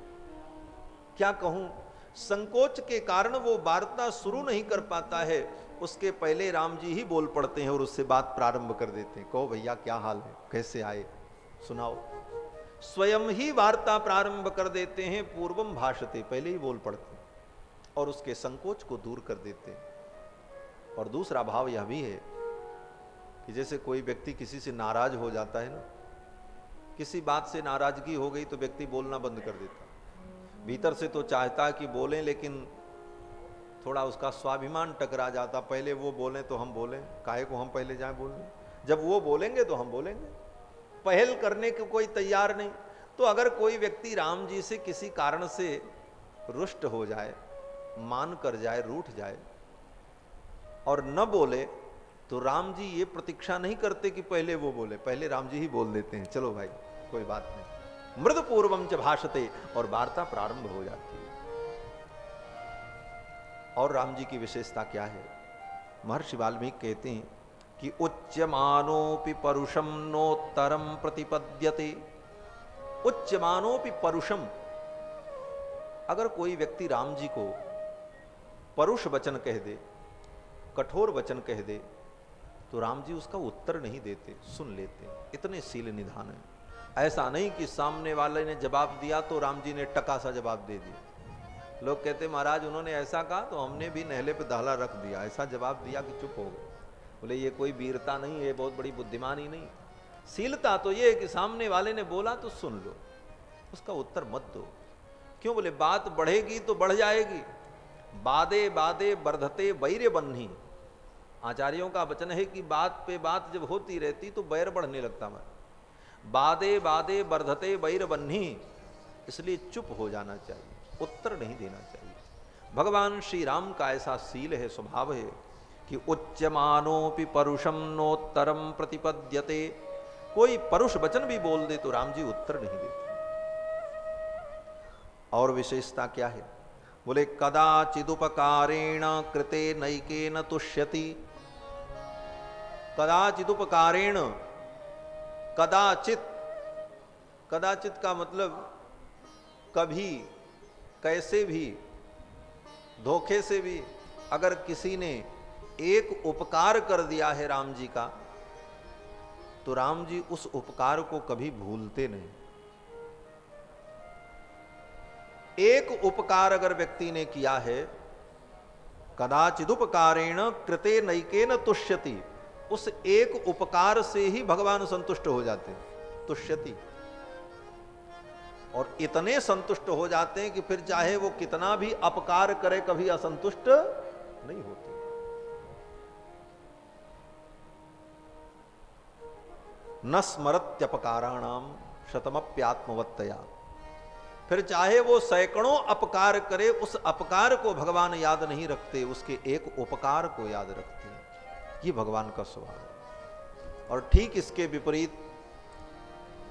क्या कहूं। संकोच के कारण वो वार्ता शुरू नहीं कर पाता है। उसके पहले राम जी ही बोल पड़ते हैं और उससे बात प्रारंभ कर देते हैं। कहो भैया क्या हाल है, कैसे आए, सुनाओ। स्वयं ही वार्ता प्रारंभ कर देते हैं। पूर्वम भाषते, पहले ही बोल पड़ते हैं और उसके संकोच को दूर कर देते हैं। और दूसरा भाव यह भी है कि जैसे कोई व्यक्ति किसी से नाराज हो जाता है ना, किसी बात से नाराजगी हो गई तो व्यक्ति बोलना बंद कर देता। भीतर से तो चाहता कि बोलें, लेकिन थोड़ा उसका स्वाभिमान टकरा जाता। पहले वो बोलें तो हम बोलें, काहे को हम पहले जाएं बोलने, जब वो बोलेंगे तो हम बोलेंगे। पहल करने को कोई तैयार नहीं। तो अगर कोई व्यक्ति राम जी से किसी कारण से रुष्ट हो जाए, मान कर जाए, रूठ जाए और न बोले, तो राम जी ये प्रतीक्षा नहीं करते कि पहले वो बोले, पहले राम जी ही बोल देते हैं। चलो भाई कोई बात नहीं, मृदु पूर्वम च भाषते, और वार्ता प्रारंभ हो जाती है। और राम जी की विशेषता क्या है? महर्षि वाल्मीकि कहते हैं कि उच्यमानोपि परुषम नोत्तरम प्रतिपद्यते। उच्यमानोपि परुषम, अगर कोई व्यक्ति राम जी को परुष वचन कह दे, कठोर वचन कह दे, तो राम जी उसका उत्तर नहीं देते, सुन लेते। इतने शील निधान है। ऐसा नहीं कि सामने वाले ने जवाब दिया तो राम जी ने टका सा जवाब दे दिया। लोग कहते महाराज उन्होंने ऐसा कहा तो हमने भी नहले पे दाला रख दिया, ऐसा जवाब दिया कि चुप हो गए। बोले ये कोई वीरता नहीं है, बहुत बड़ी बुद्धिमानी नहीं। शीलता तो ये है कि सामने वाले ने बोला तो सुन लो, उसका उत्तर मत दो। क्यों? बोले बात बढ़ेगी तो बढ़ जाएगी। बादे बादे वर्धते वैर्य बन्ही। आचार्यों का वचन है कि बात पे बात जब होती रहती तो बैर बढ़ने लगता। मैं बादे बादे वर्धते वैर बन्ही, इसलिए चुप हो जाना चाहिए, उत्तर नहीं देना चाहिए। भगवान श्री राम का ऐसा शील है, स्वभाव है कि उच्यमानोपि परुषम नोत्तरम प्रतिपद्यते। कोई परुष वचन भी बोल दे तो राम जी उत्तर नहीं देते। और विशेषता क्या है? बोले कदाचिदुपकारेण कृते नैकेन तुष्यति। कदाचिदुपकारेण, कदाचित, कदाचित का मतलब कभी, कैसे भी, धोखे से भी अगर किसी ने एक उपकार कर दिया है राम जी का, तो राम जी उस उपकार को कभी भूलते नहीं। एक उपकार अगर व्यक्ति ने किया है, कदाचिदुपकारेण कृते नैकेन तुष्यति, उस एक उपकार से ही भगवान संतुष्ट हो जाते हैं, तुष्यति। और इतने संतुष्ट हो जाते हैं कि फिर चाहे वो कितना भी अपकार करे कभी असंतुष्ट नहीं होते। न स्मरत्यपकाराणाम शतमप्यात्मवत्तया। फिर चाहे वो सैकड़ों अपकार करे, उस अपकार को भगवान याद नहीं रखते, उसके एक उपकार को याद रखते हैं। ये भगवान का स्वभाव है। और ठीक इसके विपरीत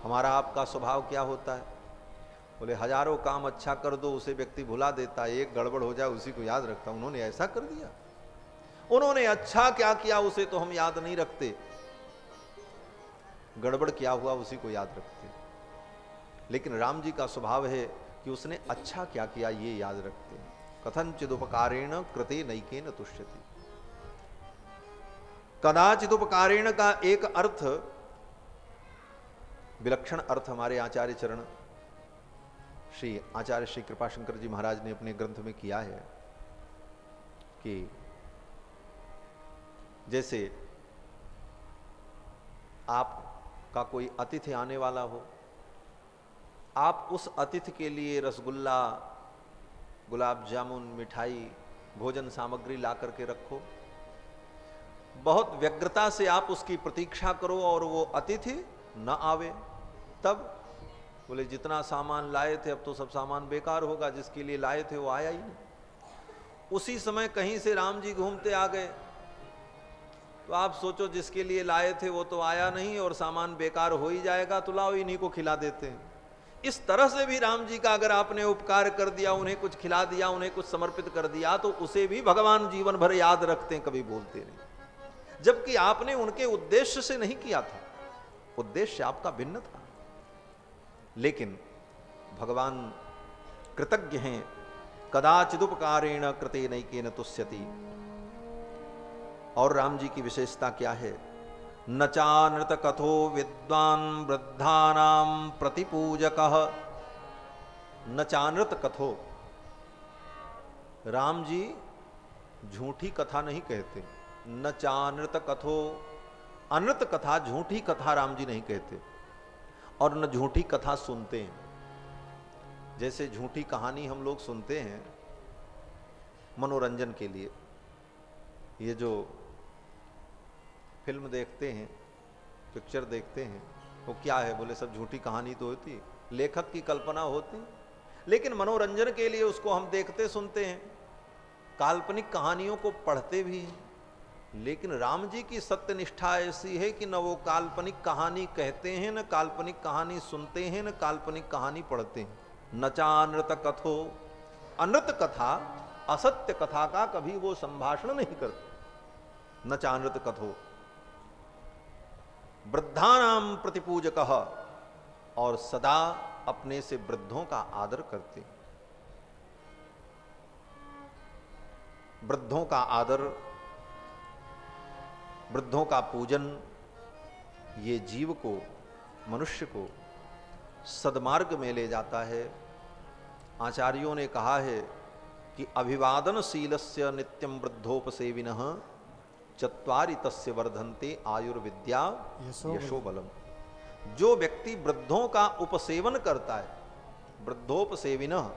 हमारा आपका स्वभाव क्या होता है? बोले हजारों काम अच्छा कर दो, उसे व्यक्ति भुला देता है, एक गड़बड़ हो जाए उसी को याद रखता। उन्होंने ऐसा कर दिया, उन्होंने अच्छा क्या किया उसे तो हम याद नहीं रखते, गड़बड़ क्या हुआ उसी को याद रखते। लेकिन राम जी का स्वभाव है कि उसने अच्छा क्या किया ये याद रखते हैं। कथंचिदुपकारेण कृते नैकेन तुष्यति। कदाचिदुपकारेण का एक अर्थ, विलक्षण अर्थ हमारे आचार्य चरण श्री आचार्य श्री कृपाशंकर जी महाराज ने अपने ग्रंथ में किया है कि जैसे आपका कोई अतिथि आने वाला हो, आप उस अतिथि के लिए रसगुल्ला, गुलाब जामुन, मिठाई, भोजन सामग्री ला करके रखो, बहुत व्यग्रता से आप उसकी प्रतीक्षा करो और वो अतिथि न आवे। तब बोले जितना सामान लाए थे अब तो सब सामान बेकार होगा, जिसके लिए लाए थे वो आया ही नहीं। उसी समय कहीं से राम जी घूमते आ गए, तो आप सोचो जिसके लिए लाए थे वो तो आया नहीं और सामान बेकार हो ही जाएगा, तो लाओ इन्हीं को खिला देते हैं। इस तरह से भी राम जी का अगर आपने उपकार कर दिया, उन्हें कुछ खिला दिया, उन्हें कुछ समर्पित कर दिया, तो उसे भी भगवान जीवन भर याद रखते हैं, कभी बोलते नहीं। जबकि आपने उनके उद्देश्य से नहीं किया था, उद्देश्य आपका भिन्न था। लेकिन भगवान कृतज्ञ हैं। कदाचिदुपकारेण कृते नैकेन तुष्यति। और राम जी की विशेषता क्या है? न चानृत कथो विद्वान वृद्धानाम प्रतिपूजकः। न चानृत कथो, राम जी झूठी कथा नहीं कहते। न चानृत कथो, अनृत कथा, झूठी कथा राम जी नहीं कहते। और न झूठी कथा सुनते हैं। जैसे झूठी कहानी हम लोग सुनते हैं मनोरंजन के लिए, ये जो फिल्म देखते हैं, पिक्चर देखते हैं, वो क्या है? बोले सब झूठी कहानी तो होती, लेखक की कल्पना होती, लेकिन मनोरंजन के लिए उसको हम देखते सुनते हैं, काल्पनिक कहानियों को पढ़ते भी हैं। लेकिन राम जी की सत्य निष्ठा ऐसी है कि न वो काल्पनिक कहानी कहते हैं, न काल्पनिक कहानी सुनते हैं, न काल्पनिक कहानी पढ़ते हैं। न चानृत कथो, अनृत कथा, असत्य कथा का कभी वो संभाषण नहीं करते। न चानृत कथो। वृद्धानाम प्रतिपूजकः, और सदा अपने से वृद्धों का आदर करते। वृद्धों का आदर, वृद्धों का पूजन, ये जीव को, मनुष्य को सद्मार्ग में ले जाता है। आचार्यों ने कहा है कि अभिवादनशीलस्य नित्यं वृद्धोपसेविनः चत्वारि तस्य वर्धन्ते आयुर्विद्या यशोबलम। जो व्यक्ति वृद्धों का उपसेवन करता है, वृद्धोपसेविनः,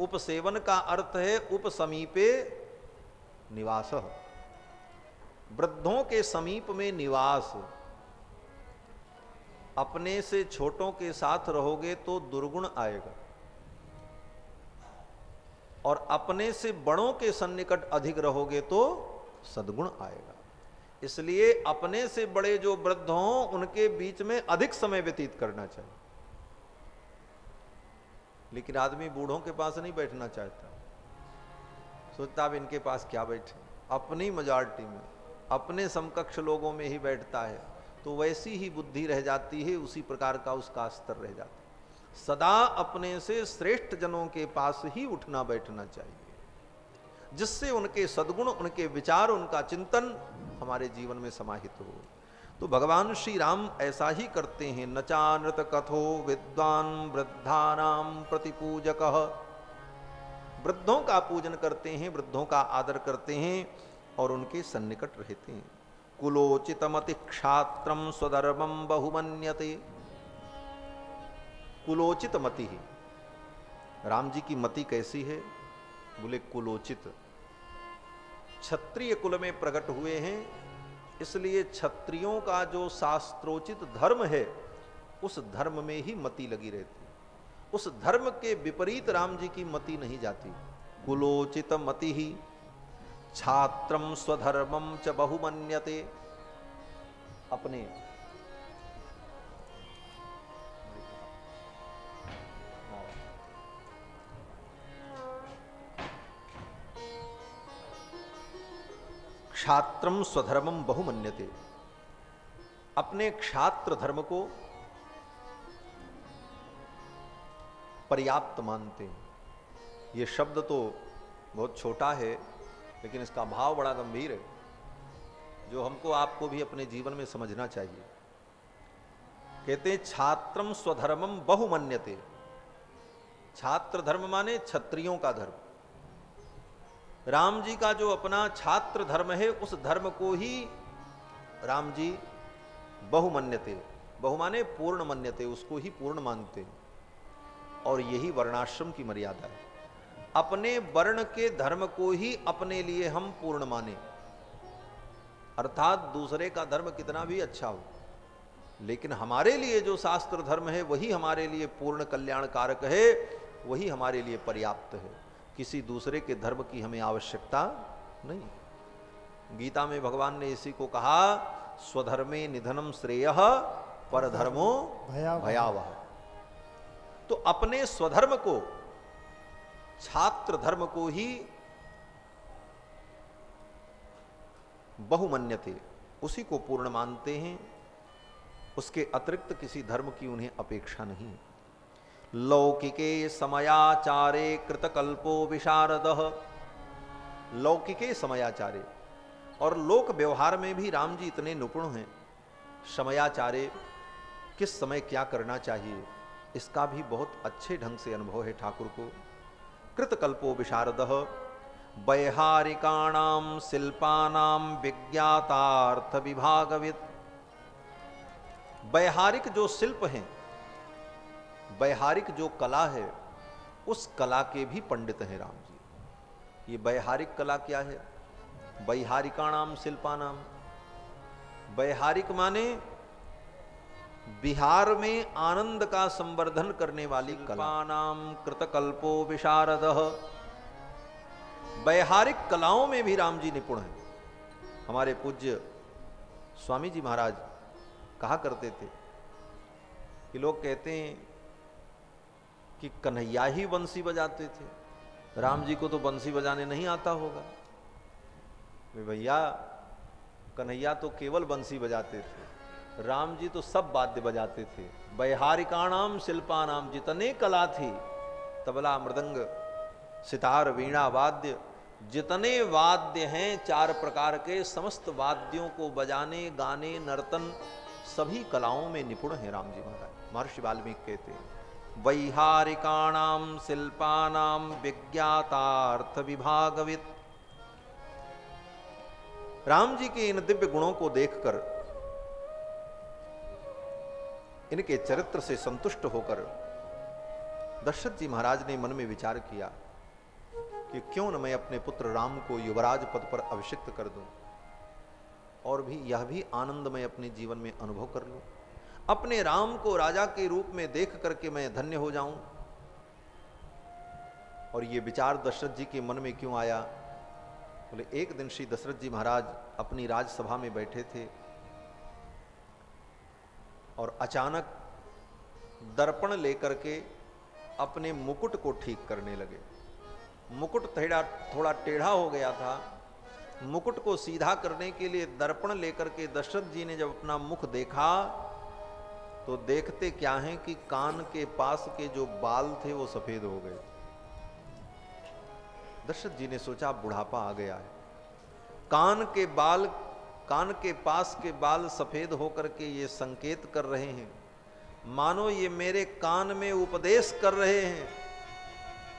उपसेवन का अर्थ है उपसमीपे निवासः, वृद्धों के समीप में निवास। अपने से छोटों के साथ रहोगे तो दुर्गुण आएगा, और अपने से बड़ों के सन्निकट अधिक रहोगे तो सद्गुण आएगा। इसलिए अपने से बड़े जो वृद्ध हों उनके बीच में अधिक समय व्यतीत करना चाहिए। लेकिन आदमी बूढ़ों के पास नहीं बैठना चाहता, सोचता अब इनके पास क्या बैठे, अपनी मेजॉरिटी में अपने समकक्ष लोगों में ही बैठता है, तो वैसी ही बुद्धि रह जाती है, उसी प्रकार का उसका स्तर रह जाता है। सदा अपने से श्रेष्ठ जनों के पास ही उठना बैठना चाहिए, जिससे उनके सद्गुण, उनके विचार, उनका चिंतन हमारे जीवन में समाहित हो। तो भगवान श्री राम ऐसा ही करते हैं। नचानृत कथो विद्वान वृद्धानाम प्रतिपूजकः, वृद्धों का पूजन करते हैं, वृद्धों का आदर करते हैं और उनके सन्निकट रहते हैं। कुलोचितमति क्षात्रम स्वधर्मम बहुमन्यते, कुलोचित मति ही, राम जी की मति कैसी है? बोले कुलोचित, क्षत्रिय कुल में प्रकट हुए हैं, इसलिए क्षत्रियों का जो शास्त्रोचित धर्म है उस धर्म में ही मति लगी रहती, उस धर्म के विपरीत राम जी की मति नहीं जाती। कुलोचित मति ही छात्रम स्वधर्मम च बहुमन्यते, अपने क्षात्रम स्वधर्मम बहुमन्यते, अपने क्षात्र धर्म को पर्याप्त मानते हैं। ये शब्द तो बहुत छोटा है, लेकिन इसका भाव बड़ा गंभीर है, जो हमको आपको भी अपने जीवन में समझना चाहिए। कहते हैं छात्रम स्वधर्मम बहुमन्यते, छात्र धर्म माने क्षत्रियों का धर्म। राम जी का जो अपना छात्र धर्म है उस धर्म को ही राम जी बहुमन्यते, बहु माने पूर्ण मन्यते, उसको ही पूर्ण मानते हैं। और यही वर्णाश्रम की मर्यादा है, अपने वर्ण के धर्म को ही अपने लिए हम पूर्ण माने। अर्थात दूसरे का धर्म कितना भी अच्छा हो, लेकिन हमारे लिए जो शास्त्र धर्म है वही हमारे लिए पूर्ण कल्याण कारक है, वही हमारे लिए पर्याप्त है। किसी दूसरे के धर्म की हमें आवश्यकता नहीं। गीता में भगवान ने इसी को कहा, स्वधर्मे निधनम श्रेयः परधर्मो भयावह। तो अपने स्वधर्म को, छात्र धर्म को ही बहुमन्यते, उसी को पूर्ण मानते हैं, उसके अतिरिक्त किसी धर्म की उन्हें अपेक्षा नहीं। लौकिके समयाचारे कृतकल्पो विशारदः, लौकिके समयाचारे, और लोक व्यवहार में भी राम जी इतने निपुण हैं। समयाचारे, किस समय क्या करना चाहिए, इसका भी बहुत अच्छे ढंग से अनुभव है ठाकुर को। कृतकल्पो विशारदः, वैहारिकाणाम शिल्पानाम विज्ञातार्थ विभागवित्, वैहारिक जो शिल्प हैं, वैहारिक जो कला है, उस कला के भी पंडित हैं राम जी। ये वैहारिक कला क्या है? वैहारिकाणाम शिल्पानाम, वैहारिक माने बिहार में आनंद का संवर्धन करने वाली कला। नाम कृतकल्पो विशारदः, वैहारिक कलाओं में भी राम जी निपुण हैं। हमारे पूज्य स्वामी जी महाराज कहा करते थे कि लोग कहते हैं कि कन्हैया ही बंसी बजाते थे, राम जी को तो बंसी बजाने नहीं आता होगा। भैया, कन्हैया तो केवल बंसी बजाते थे, राम जी तो सब वाद्य बजाते थे। वैहारिकाणाम शिल्पानाम, जितने कला थी, तबला मृदंग सितार वीणा वाद्य, जितने वाद्य हैं 4 प्रकार के, समस्त वाद्यों को बजाने, गाने, नर्तन, सभी कलाओं में निपुण हैं राम जी महाराज। महर्षि वाल्मीकि कहते हैं वैहारिकाणाम शिल्पानाम विज्ञातार्थ विभागवित्। राम जी के इन दिव्य गुणों को देखकर, इनके चरित्र से संतुष्ट होकर दशरथ जी महाराज ने मन में विचार किया कि क्यों न मैं अपने पुत्र राम को युवराज पद पर अभिषिक्त कर दूं, और भी यह भी आनंद मैं अपने जीवन में अनुभव कर लूं, अपने राम को राजा के रूप में देख करके मैं धन्य हो जाऊं। और ये विचार दशरथ जी के मन में क्यों आया? बोले एक दिन श्री दशरथ जी महाराज अपनी राजसभा में बैठे थे और अचानक दर्पण लेकर के अपने मुकुट को ठीक करने लगे। मुकुट थोड़ा टेढ़ा हो गया था। मुकुट को सीधा करने के लिए दर्पण लेकर के दशरथ जी ने जब अपना मुख देखा तो देखते क्या है कि कान के पास के जो बाल थे वो सफेद हो गए। दशरथ जी ने सोचा बुढ़ापा आ गया है। कान के पास के बाल सफेद होकर के ये संकेत कर रहे हैं, मानो ये मेरे कान में उपदेश कर रहे हैं।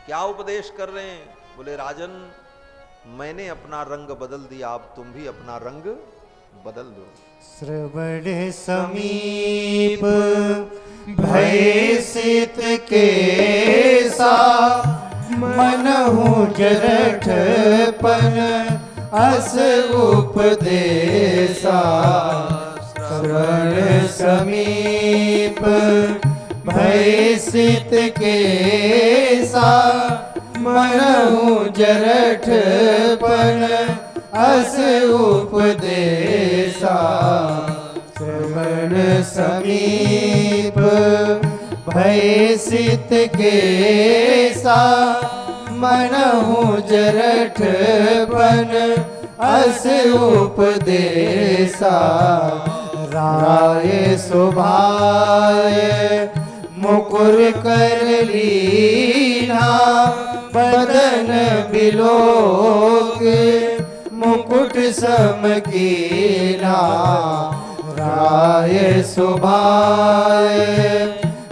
क्या उपदेश कर रहे हैं? बोले राजन, मैंने अपना रंग बदल दिया, अब तुम भी अपना रंग बदल दो। श्रवण समीप भय सित केसा, मनहु जरठपन अस उपदेशा। श्रवण समीप भय सित केसा, मनहु जरठपन अस उपदेशा। श्रवण समीप भय सित केसा, मनहु जरठपन अस उपदेशा। राय सुभाय मुकुर कर लीना, बदन बिलोक मुकुट सम कीना। राय सुभाय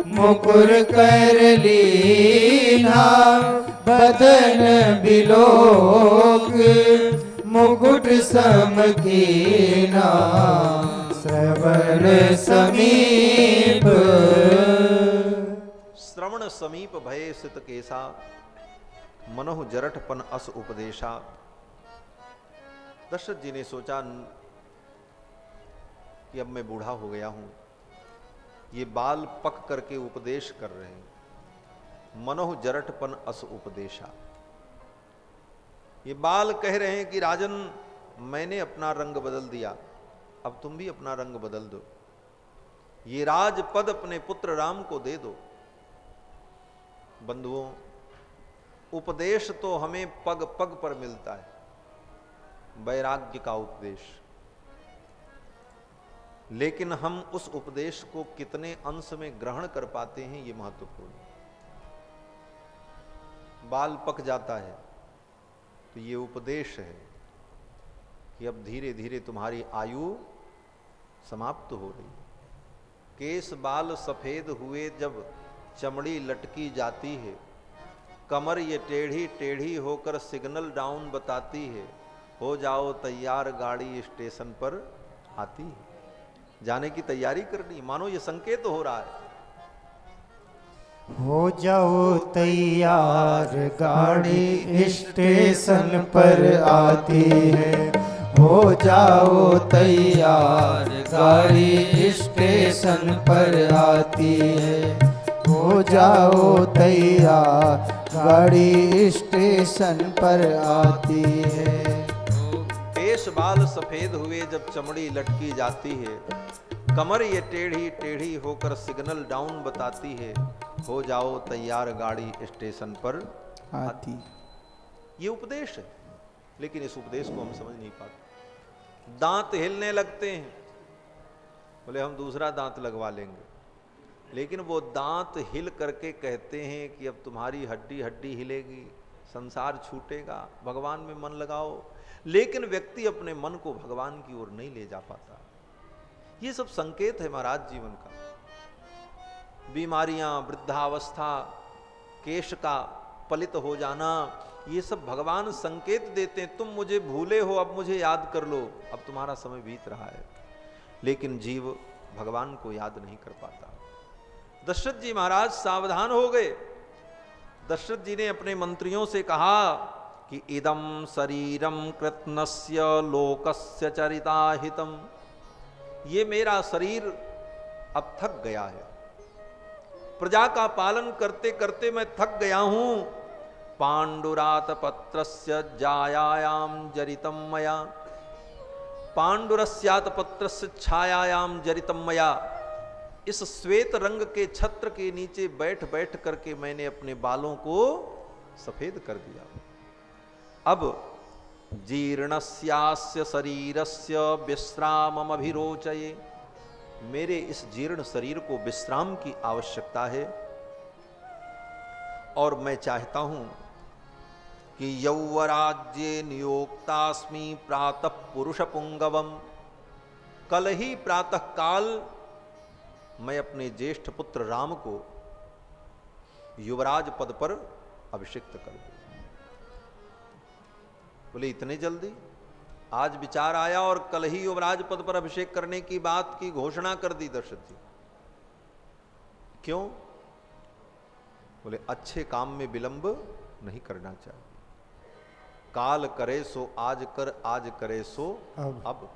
मुकुर कर लीना, बदन बिलोक मुकुट सम कीना। श्रवण समीप श्रवण समीप भय सित केसा, मनोह जरठपन अस उपदेशा। दशरथ जी ने सोचा कि अब मैं बूढ़ा हो गया हूं, ये बाल पक करके उपदेश कर रहे हैं। मनोह जरठपन अस उपदेशा, ये बाल कह रहे हैं कि राजन मैंने अपना रंग बदल दिया, अब तुम भी अपना रंग बदल दो। ये राजपद अपने पुत्र राम को दे दो। बंधुओं, उपदेश तो हमें पग पग पर मिलता है, वैराग्य का उपदेश, लेकिन हम उस उपदेश को कितने अंश में ग्रहण कर पाते हैं ये महत्वपूर्ण है। बाल पक जाता है तो ये उपदेश है कि अब धीरे धीरे तुम्हारी आयु समाप्त हो रही है। केस बाल सफेद हुए जब चमड़ी लटकी जाती है, कमर ये टेढ़ी टेढ़ी होकर सिग्नल डाउन बताती है, हो जाओ तैयार गाड़ी स्टेशन पर आती है। जाने की तैयारी करनी, मानो ये संकेत हो रहा है। हो जाओ तैयार गाड़ी स्टेशन पर आती है। हो जाओ तैयार गाड़ी स्टेशन पर आती है। हो जाओ तैयार गाड़ी स्टेशन पर आती है। केश बाल सफेद हुए जब चमड़ी लटकी जाती है, कमर ये टेढ़ी टेढ़ी होकर सिग्नल डाउन बताती है, हो जाओ तैयार गाड़ी स्टेशन पर आती। ये उपदेश है, लेकिन इस उपदेश को हम समझ नहीं पाते। दांत हिलने लगते हैं, बोले हम दूसरा दांत लगवा लेंगे, लेकिन वो दांत हिल करके कहते हैं कि अब तुम्हारी हड्डी हड्डी हिलेगी, संसार छूटेगा, भगवान में मन लगाओ। लेकिन व्यक्ति अपने मन को भगवान की ओर नहीं ले जा पाता। ये सब संकेत है महाराज जीवन का। बीमारियां, वृद्धावस्था, केश का पलित हो जाना, ये सब भगवान संकेत देते हैं, तुम मुझे भूले हो, अब मुझे याद कर लो, अब तुम्हारा समय बीत रहा है। लेकिन जीव भगवान को याद नहीं कर पाता। दशरथ जी महाराज सावधान हो गए। दशरथ जी ने अपने मंत्रियों से कहा कि इदम शरीरम कृत्नस्य लोकस्य चरिताहितम, ये मेरा शरीर अब थक गया है, प्रजा का पालन करते करते मैं थक गया हूं। पांडुरात पत्रस्य जायायाम जरितम मया, पांडुरस्यात पत्रस्य छायायाम जरितम मया। इस श्वेत रंग के छत्र के नीचे बैठ बैठ करके मैंने अपने बालों को सफेद कर दिया। अब जीर्णस्यास्य शरीरस्य विश्रामम अभिरोचये, मेरे इस जीर्ण शरीर को विश्राम की आवश्यकता है और मैं चाहता हूं कि यौवराज्ये नियोक्तास्मि प्रातः पुरुष पुंगवम, कल ही प्रातः काल मैं अपने ज्येष्ठ पुत्र राम को युवराज पद पर अभिषिक्त कर दूं। बोले इतने जल्दी? आज विचार आया और कल ही युवराज पद पर अभिषेक करने की बात की घोषणा कर दी दशरथ जी। क्यों? बोले अच्छे काम में विलंब नहीं करना चाहिए। काल करे सो आज कर, आज करे सो अब,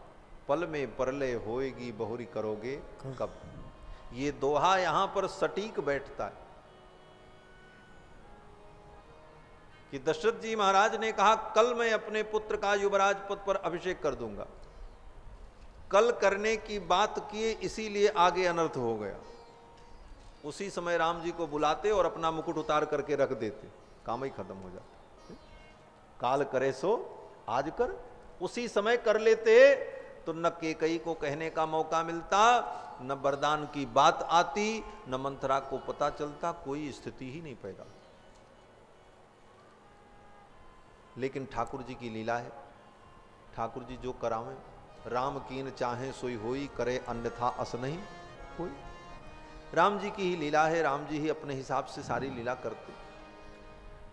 पल में परलय होएगी बहुरी करोगे कब। ये दोहा यहां पर सटीक बैठता है कि दशरथ जी महाराज ने कहा कल मैं अपने पुत्र का युवराज पद पर अभिषेक कर दूंगा। कल करने की बात किए इसीलिए आगे अनर्थ हो गया। उसी समय राम जी को बुलाते और अपना मुकुट उतार करके रख देते, काम ही खत्म हो जाता। काल करे सो आज कर, उसी समय कर लेते तो न केकई को कहने का मौका मिलता, न वरदान की बात आती, न मंथरा को पता चलता, कोई स्थिति ही नहीं पैदा। लेकिन ठाकुर जी की लीला है, ठाकुर जी जो करावें, राम कीन चाहे सोई होई, करे अन्यथा अस नहीं कोई। राम जी की ही लीला है, राम जी ही अपने हिसाब से सारी लीला करते।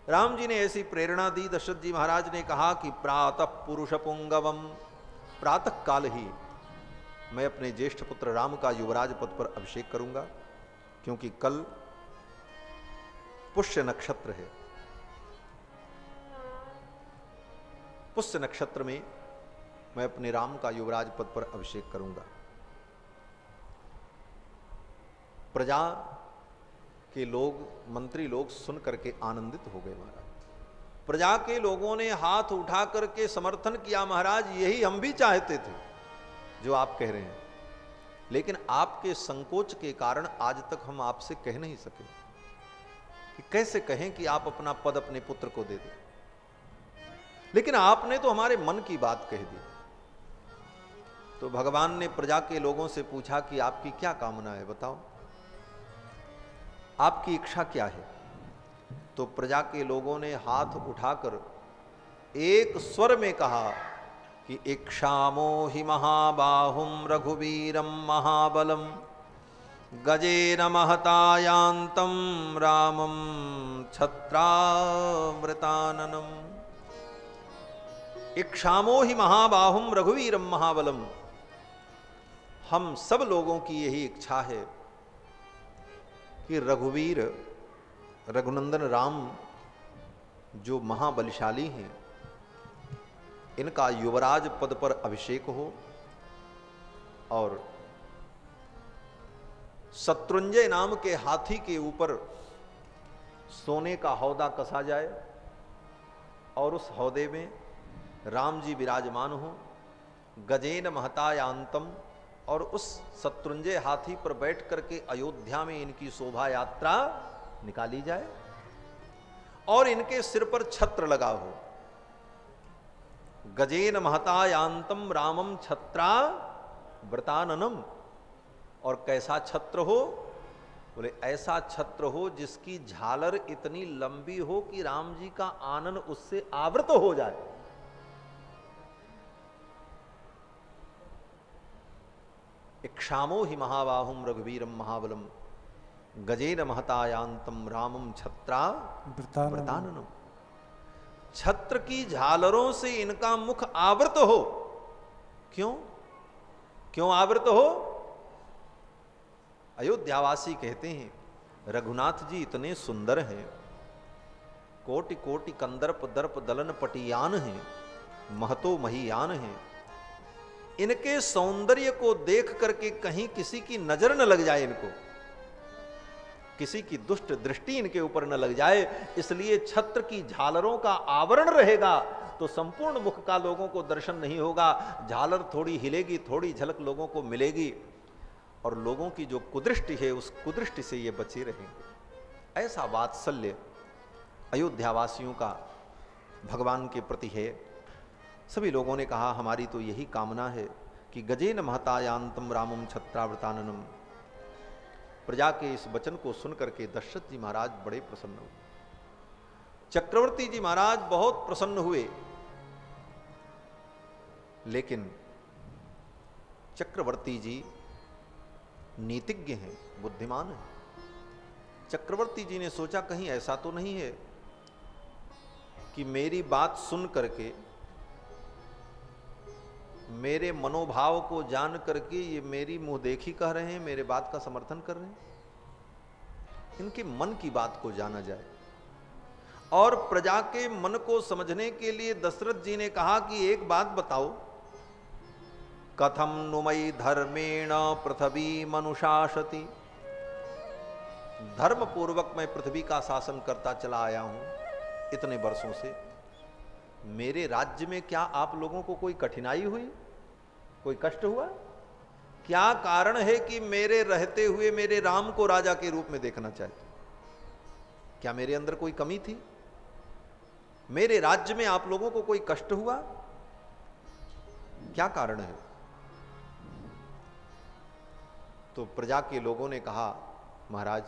राम जी ने ऐसी प्रेरणा दी, दशरथ जी महाराज ने कहा कि प्रातः पुरुष पुंगवम, प्रातः काल ही मैं अपने ज्येष्ठ पुत्र राम का युवराज पद पर अभिषेक करूंगा, क्योंकि कल पुष्य नक्षत्र है। पुष्य नक्षत्र में मैं अपने राम का युवराज पद पर अभिषेक करूंगा। प्रजा के लोग, मंत्री लोग सुन करके आनंदित हो गए महाराज। प्रजा के लोगों ने हाथ उठा करके समर्थन किया, महाराज यही हम भी चाहते थे जो आप कह रहे हैं, लेकिन आपके संकोच के कारण आज तक हम आपसे कह नहीं सके कि कैसे कहें कि आप अपना पद अपने पुत्र को दे दें। लेकिन आपने तो हमारे मन की बात कह दी। तो भगवान ने प्रजा के लोगों से पूछा कि आपकी क्या कामना है, बताओ आपकी इच्छा क्या है। तो प्रजा के लोगों ने हाथ उठाकर एक स्वर में कहा कि इक्षामो हि महाबाहुम रघुवीरम महाबलम गजेन महतायांतम रामम छत्रामृताननम। इक्षामो हि महाबाहुम रघुवीरम महाबलम, हम सब लोगों की यही इच्छा है कि रघुवीर रघुनंदन राम जो महाबलशाली हैं, इनका युवराज पद पर अभिषेक हो और शत्रुंजय नाम के हाथी के ऊपर सोने का हौदा कसा जाए और उस हौदे में राम जी विराजमान हो, गजेन महतायांतम, और उस शत्रुंजय हाथी पर बैठ करके अयोध्या में इनकी शोभा यात्रा निकाली जाए और इनके सिर पर छत्र लगा हो। गजेन महतायांतम रामम छत्रा व्रताननम, और कैसा छत्र हो, बोले ऐसा छत्र हो जिसकी झालर इतनी लंबी हो कि राम जी का आनन उससे आवृत हो जाए। इक्षामो हि महाबाहुम रघुवीरम महाबलम गजेन महतायांतम रामम छत्रा व्रताननम। छत्र की झालरों से इनका मुख आवृत हो। क्यों क्यों आवृत हो? अयोध्यावासी कहते हैं रघुनाथ जी इतने सुंदर हैं, कोटि कोटि कंदर्प दर्प दलन पटियान हैं, महतो महियान हैं। इनके सौंदर्य को देख करके कहीं किसी की नजर न लग जाए, इनको किसी की दुष्ट दृष्टि इनके ऊपर न लग जाए, इसलिए छत्र की झालरों का आवरण रहेगा तो संपूर्ण मुख का लोगों को दर्शन नहीं होगा। झालर थोड़ी हिलेगी, थोड़ी झलक लोगों को मिलेगी। और लोगों की जो कुदृष्टि है उस कुदृष्टि से ये बचे रहेंगे। ऐसा वात्सल्य अयोध्यावासियों का भगवान के प्रति है। सभी लोगों ने कहा हमारी तो यही कामना है कि गजेन महतायांतम रामम छत्रावृताननम। प्रजा के इस वचन को सुनकर के दशरथ जी महाराज बड़े प्रसन्न हुए। चक्रवर्ती जी महाराज बहुत प्रसन्न हुए, लेकिन चक्रवर्ती जी नीतिज्ञ हैं, बुद्धिमान हैं। चक्रवर्ती जी ने सोचा कहीं ऐसा तो नहीं है कि मेरी बात सुन करके, मेरे मनोभाव को जान करके ये मेरी मुंह देखी कह रहे हैं, मेरे बात का समर्थन कर रहे हैं। इनके मन की बात को जाना जाए। और प्रजा के मन को समझने के लिए दशरथ जी ने कहा कि एक बात बताओ, कथम नुमयि धर्मेण पृथ्वी मनुशासति। धर्म पूर्वक मैं पृथ्वी का शासन करता चला आया हूं इतने वर्षों से। मेरे राज्य में क्या आप लोगों को कोई कठिनाई हुई, कोई कष्ट हुआ? क्या कारण है कि मेरे रहते हुए मेरे राम को राजा के रूप में देखना चाहते? क्या मेरे अंदर कोई कमी थी? मेरे राज्य में आप लोगों को कोई कष्ट हुआ? क्या कारण है? तो प्रजा के लोगों ने कहा महाराज,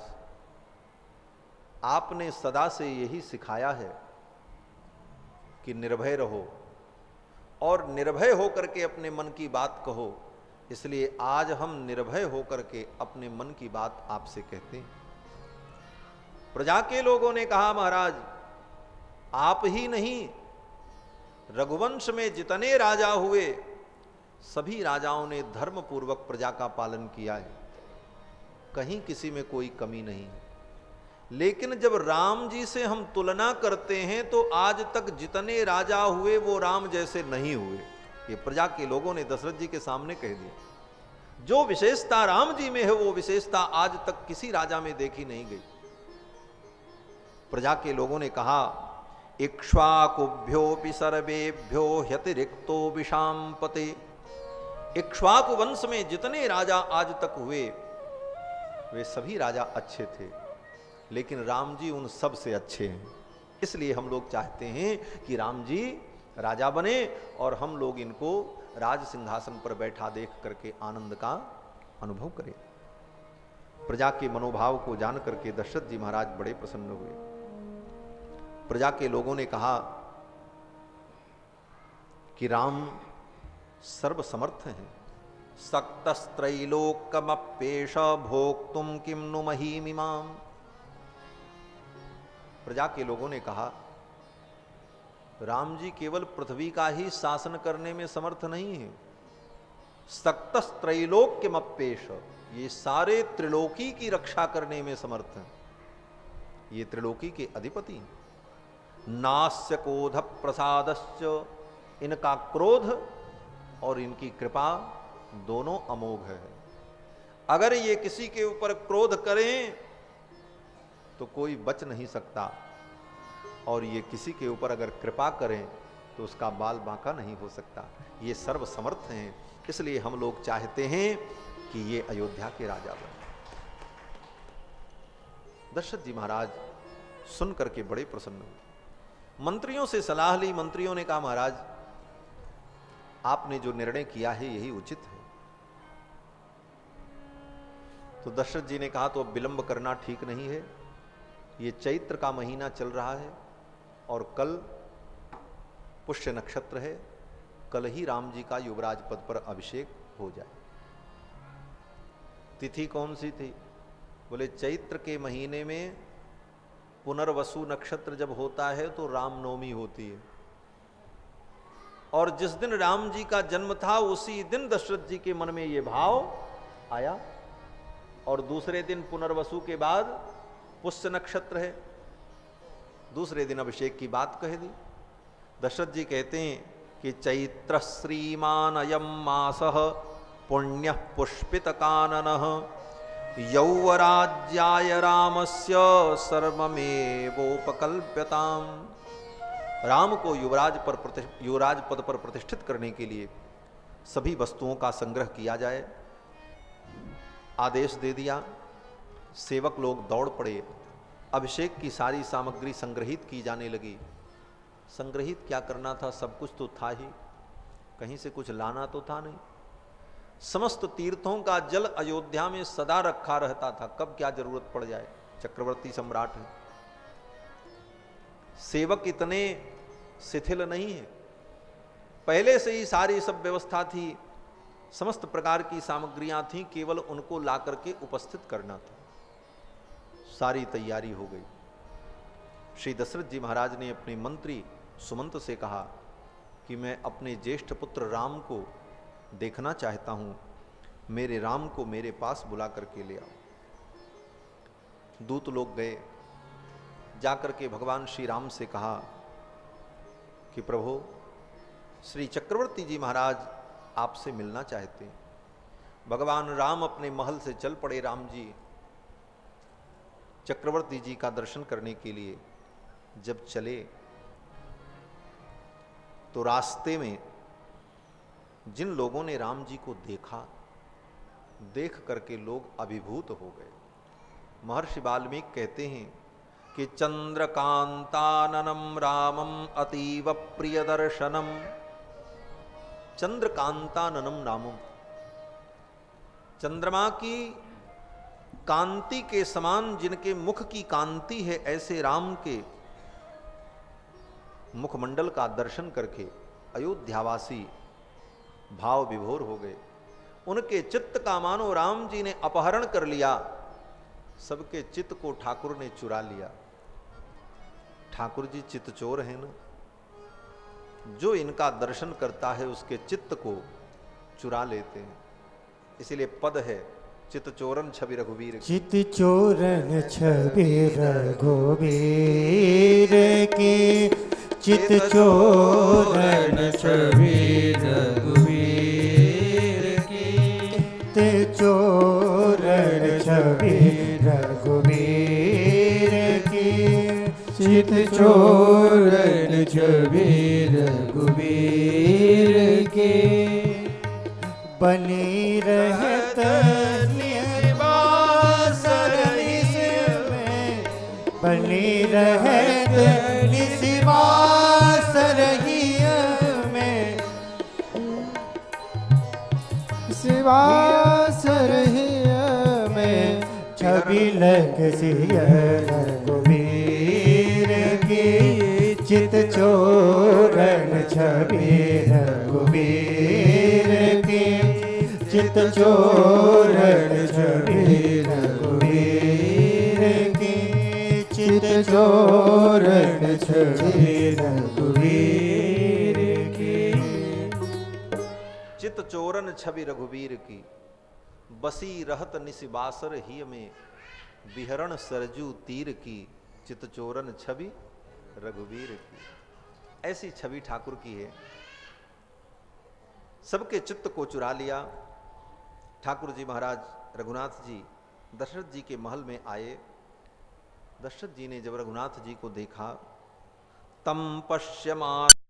आपने सदा से यही सिखाया है कि निर्भय रहो और निर्भय होकर के अपने मन की बात कहो, इसलिए आज हम निर्भय होकर के अपने मन की बात आपसे कहते हैं। प्रजा के लोगों ने कहा महाराज, आप ही नहीं, रघुवंश में जितने राजा हुए सभी राजाओं ने धर्म पूर्वक प्रजा का पालन किया है, कहीं किसी में कोई कमी नहीं है। लेकिन जब राम जी से हम तुलना करते हैं तो आज तक जितने राजा हुए वो राम जैसे नहीं हुए। ये प्रजा के लोगों ने दशरथ जी के सामने कह दिया। जो विशेषता राम जी में है वो विशेषता आज तक किसी राजा में देखी नहीं गई। प्रजा के लोगों ने कहा, इक्ष्वाकुभ्योऽपि सर्वेभ्यो ह्यतिरिक्तो विशांपते। इक्ष्वाकु वंश में जितने राजा आज तक हुए वे सभी राजा अच्छे थे, लेकिन राम जी उन सब से अच्छे हैं। इसलिए हम लोग चाहते हैं कि राम जी राजा बने और हम लोग इनको राज सिंहासन पर बैठा देख करके आनंद का अनुभव करें। प्रजा के मनोभाव को जान करके दशरथ जी महाराज बड़े प्रसन्न हुए। प्रजा के लोगों ने कहा कि राम सर्वसमर्थ हैं। सक्तस्त्रैलोक्यमप्येष भोक्तुम किम नु महीमिमाम। प्रजा के लोगों ने कहा राम जी केवल पृथ्वी का ही शासन करने में समर्थ नहीं है, सक्तस्त्रैलोक्यमप्येष, ये सारे त्रिलोकी की रक्षा करने में समर्थ हैं। ये त्रिलोकी के अधिपति हैं। नास्य क्रोध प्रसादश्च, इनका क्रोध और इनकी कृपा दोनों अमोघ है। अगर ये किसी के ऊपर क्रोध करें तो कोई बच नहीं सकता, और ये किसी के ऊपर अगर कृपा करें तो उसका बाल बांका नहीं हो सकता। ये सर्वसमर्थ हैं, इसलिए हम लोग चाहते हैं कि ये अयोध्या के राजा बने। दशरथ जी महाराज सुन करके बड़े प्रसन्न हुए। मंत्रियों से सलाह ली। मंत्रियों ने कहा महाराज, आपने जो निर्णय किया है यही उचित है। तो दशरथ जी ने कहा तो अब विलंब करना ठीक नहीं है। ये चैत्र का महीना चल रहा है और कल पुष्य नक्षत्र है, कल ही राम जी का युवराज पद पर अभिषेक हो जाए। तिथि कौन सी थी? बोले चैत्र के महीने में पुनर्वसु नक्षत्र जब होता है तो रामनवमी होती है, और जिस दिन राम जी का जन्म था उसी दिन दशरथ जी के मन में ये भाव आया, और दूसरे दिन पुनर्वसु के बाद पुष्य नक्षत्र है, दूसरे दिन अभिषेक की बात कह दी। दशरथ जी कहते हैं कि चैत्र श्रीमान अयम मासः पुण्यः पुष्पित काननः यौवराज्याय रामस्य सर्वमेवोपकल्प्यताम्। राम को युवराज पद पर प्रतिष्ठित करने के लिए सभी वस्तुओं का संग्रह किया जाए। आदेश दे दिया। सेवक लोग दौड़ पड़े, अभिषेक की सारी सामग्री संग्रहित की जाने लगी। संग्रहित क्या करना था, सब कुछ तो था ही, कहीं से कुछ लाना तो था नहीं। समस्त तीर्थों का जल अयोध्या में सदा रखा रहता था, कब क्या जरूरत पड़ जाए, चक्रवर्ती सम्राट है। सेवक इतने शिथिल नहीं है, पहले से ही सारी सब व्यवस्था थी, समस्त प्रकार की सामग्रियां थी, केवल उनको ला करके उपस्थित करना था। सारी तैयारी हो गई। श्री दशरथ जी महाराज ने अपने मंत्री सुमंत से कहा कि मैं अपने ज्येष्ठ पुत्र राम को देखना चाहता हूं, मेरे राम को मेरे पास बुला करके ले आओ। दूत लोग गए, जाकर के भगवान श्री राम से कहा कि प्रभु श्री चक्रवर्ती जी महाराज आपसे मिलना चाहते हैं। भगवान राम अपने महल से चल पड़े। राम जी चक्रवर्ती जी का दर्शन करने के लिए जब चले तो रास्ते में जिन लोगों ने राम जी को देखा, देख करके लोग अभिभूत हो गए। महर्षि वाल्मीकि कहते हैं कि चंद्रकांताननम रामम अतीव प्रिय दर्शनम। चंद्रकांताननम नामम, चंद्रमा की कांति के समान जिनके मुख की कांति है, ऐसे राम के मुखमंडल का दर्शन करके अयोध्यावासी भाव विभोर हो गए। उनके चित्त का मानो राम जी ने अपहरण कर लिया। सबके चित्त को ठाकुर ने चुरा लिया। ठाकुर जी चित्त चोर है ना, जो इनका दर्शन करता है उसके चित्त को चुरा लेते हैं। इसीलिए पद है चित्त चोरन छवि रघुवीर। चित चोरन छवि रघुवीर की, चित चोरन छवि रघुवीर की, चित चोरन छवि रघुवीर की, चित चोरन छवि रघुवीर की। बनी रहत बनी रहत निवास रहिया में, सिवास रहिया में, छवि लग सिया रघुवीर की, चित चोरन छवि रघुवीर की, चित चोरन छवि रघुवीर की, चित चोरन छवि रघुवीर की। चित चोरन छवि रघुवीर की, बसी रहत निसिबासर ही में, विहरण सरजू तीर की, चित चोरन छवि रघुवीर की। ऐसी छवि ठाकुर की है, सबके चित्त को चुरा लिया। ठाकुर जी महाराज रघुनाथ जी दशरथ जी के महल में आए। दशरथ जी ने जब रघुनाथ जी को देखा, तम पश्यमान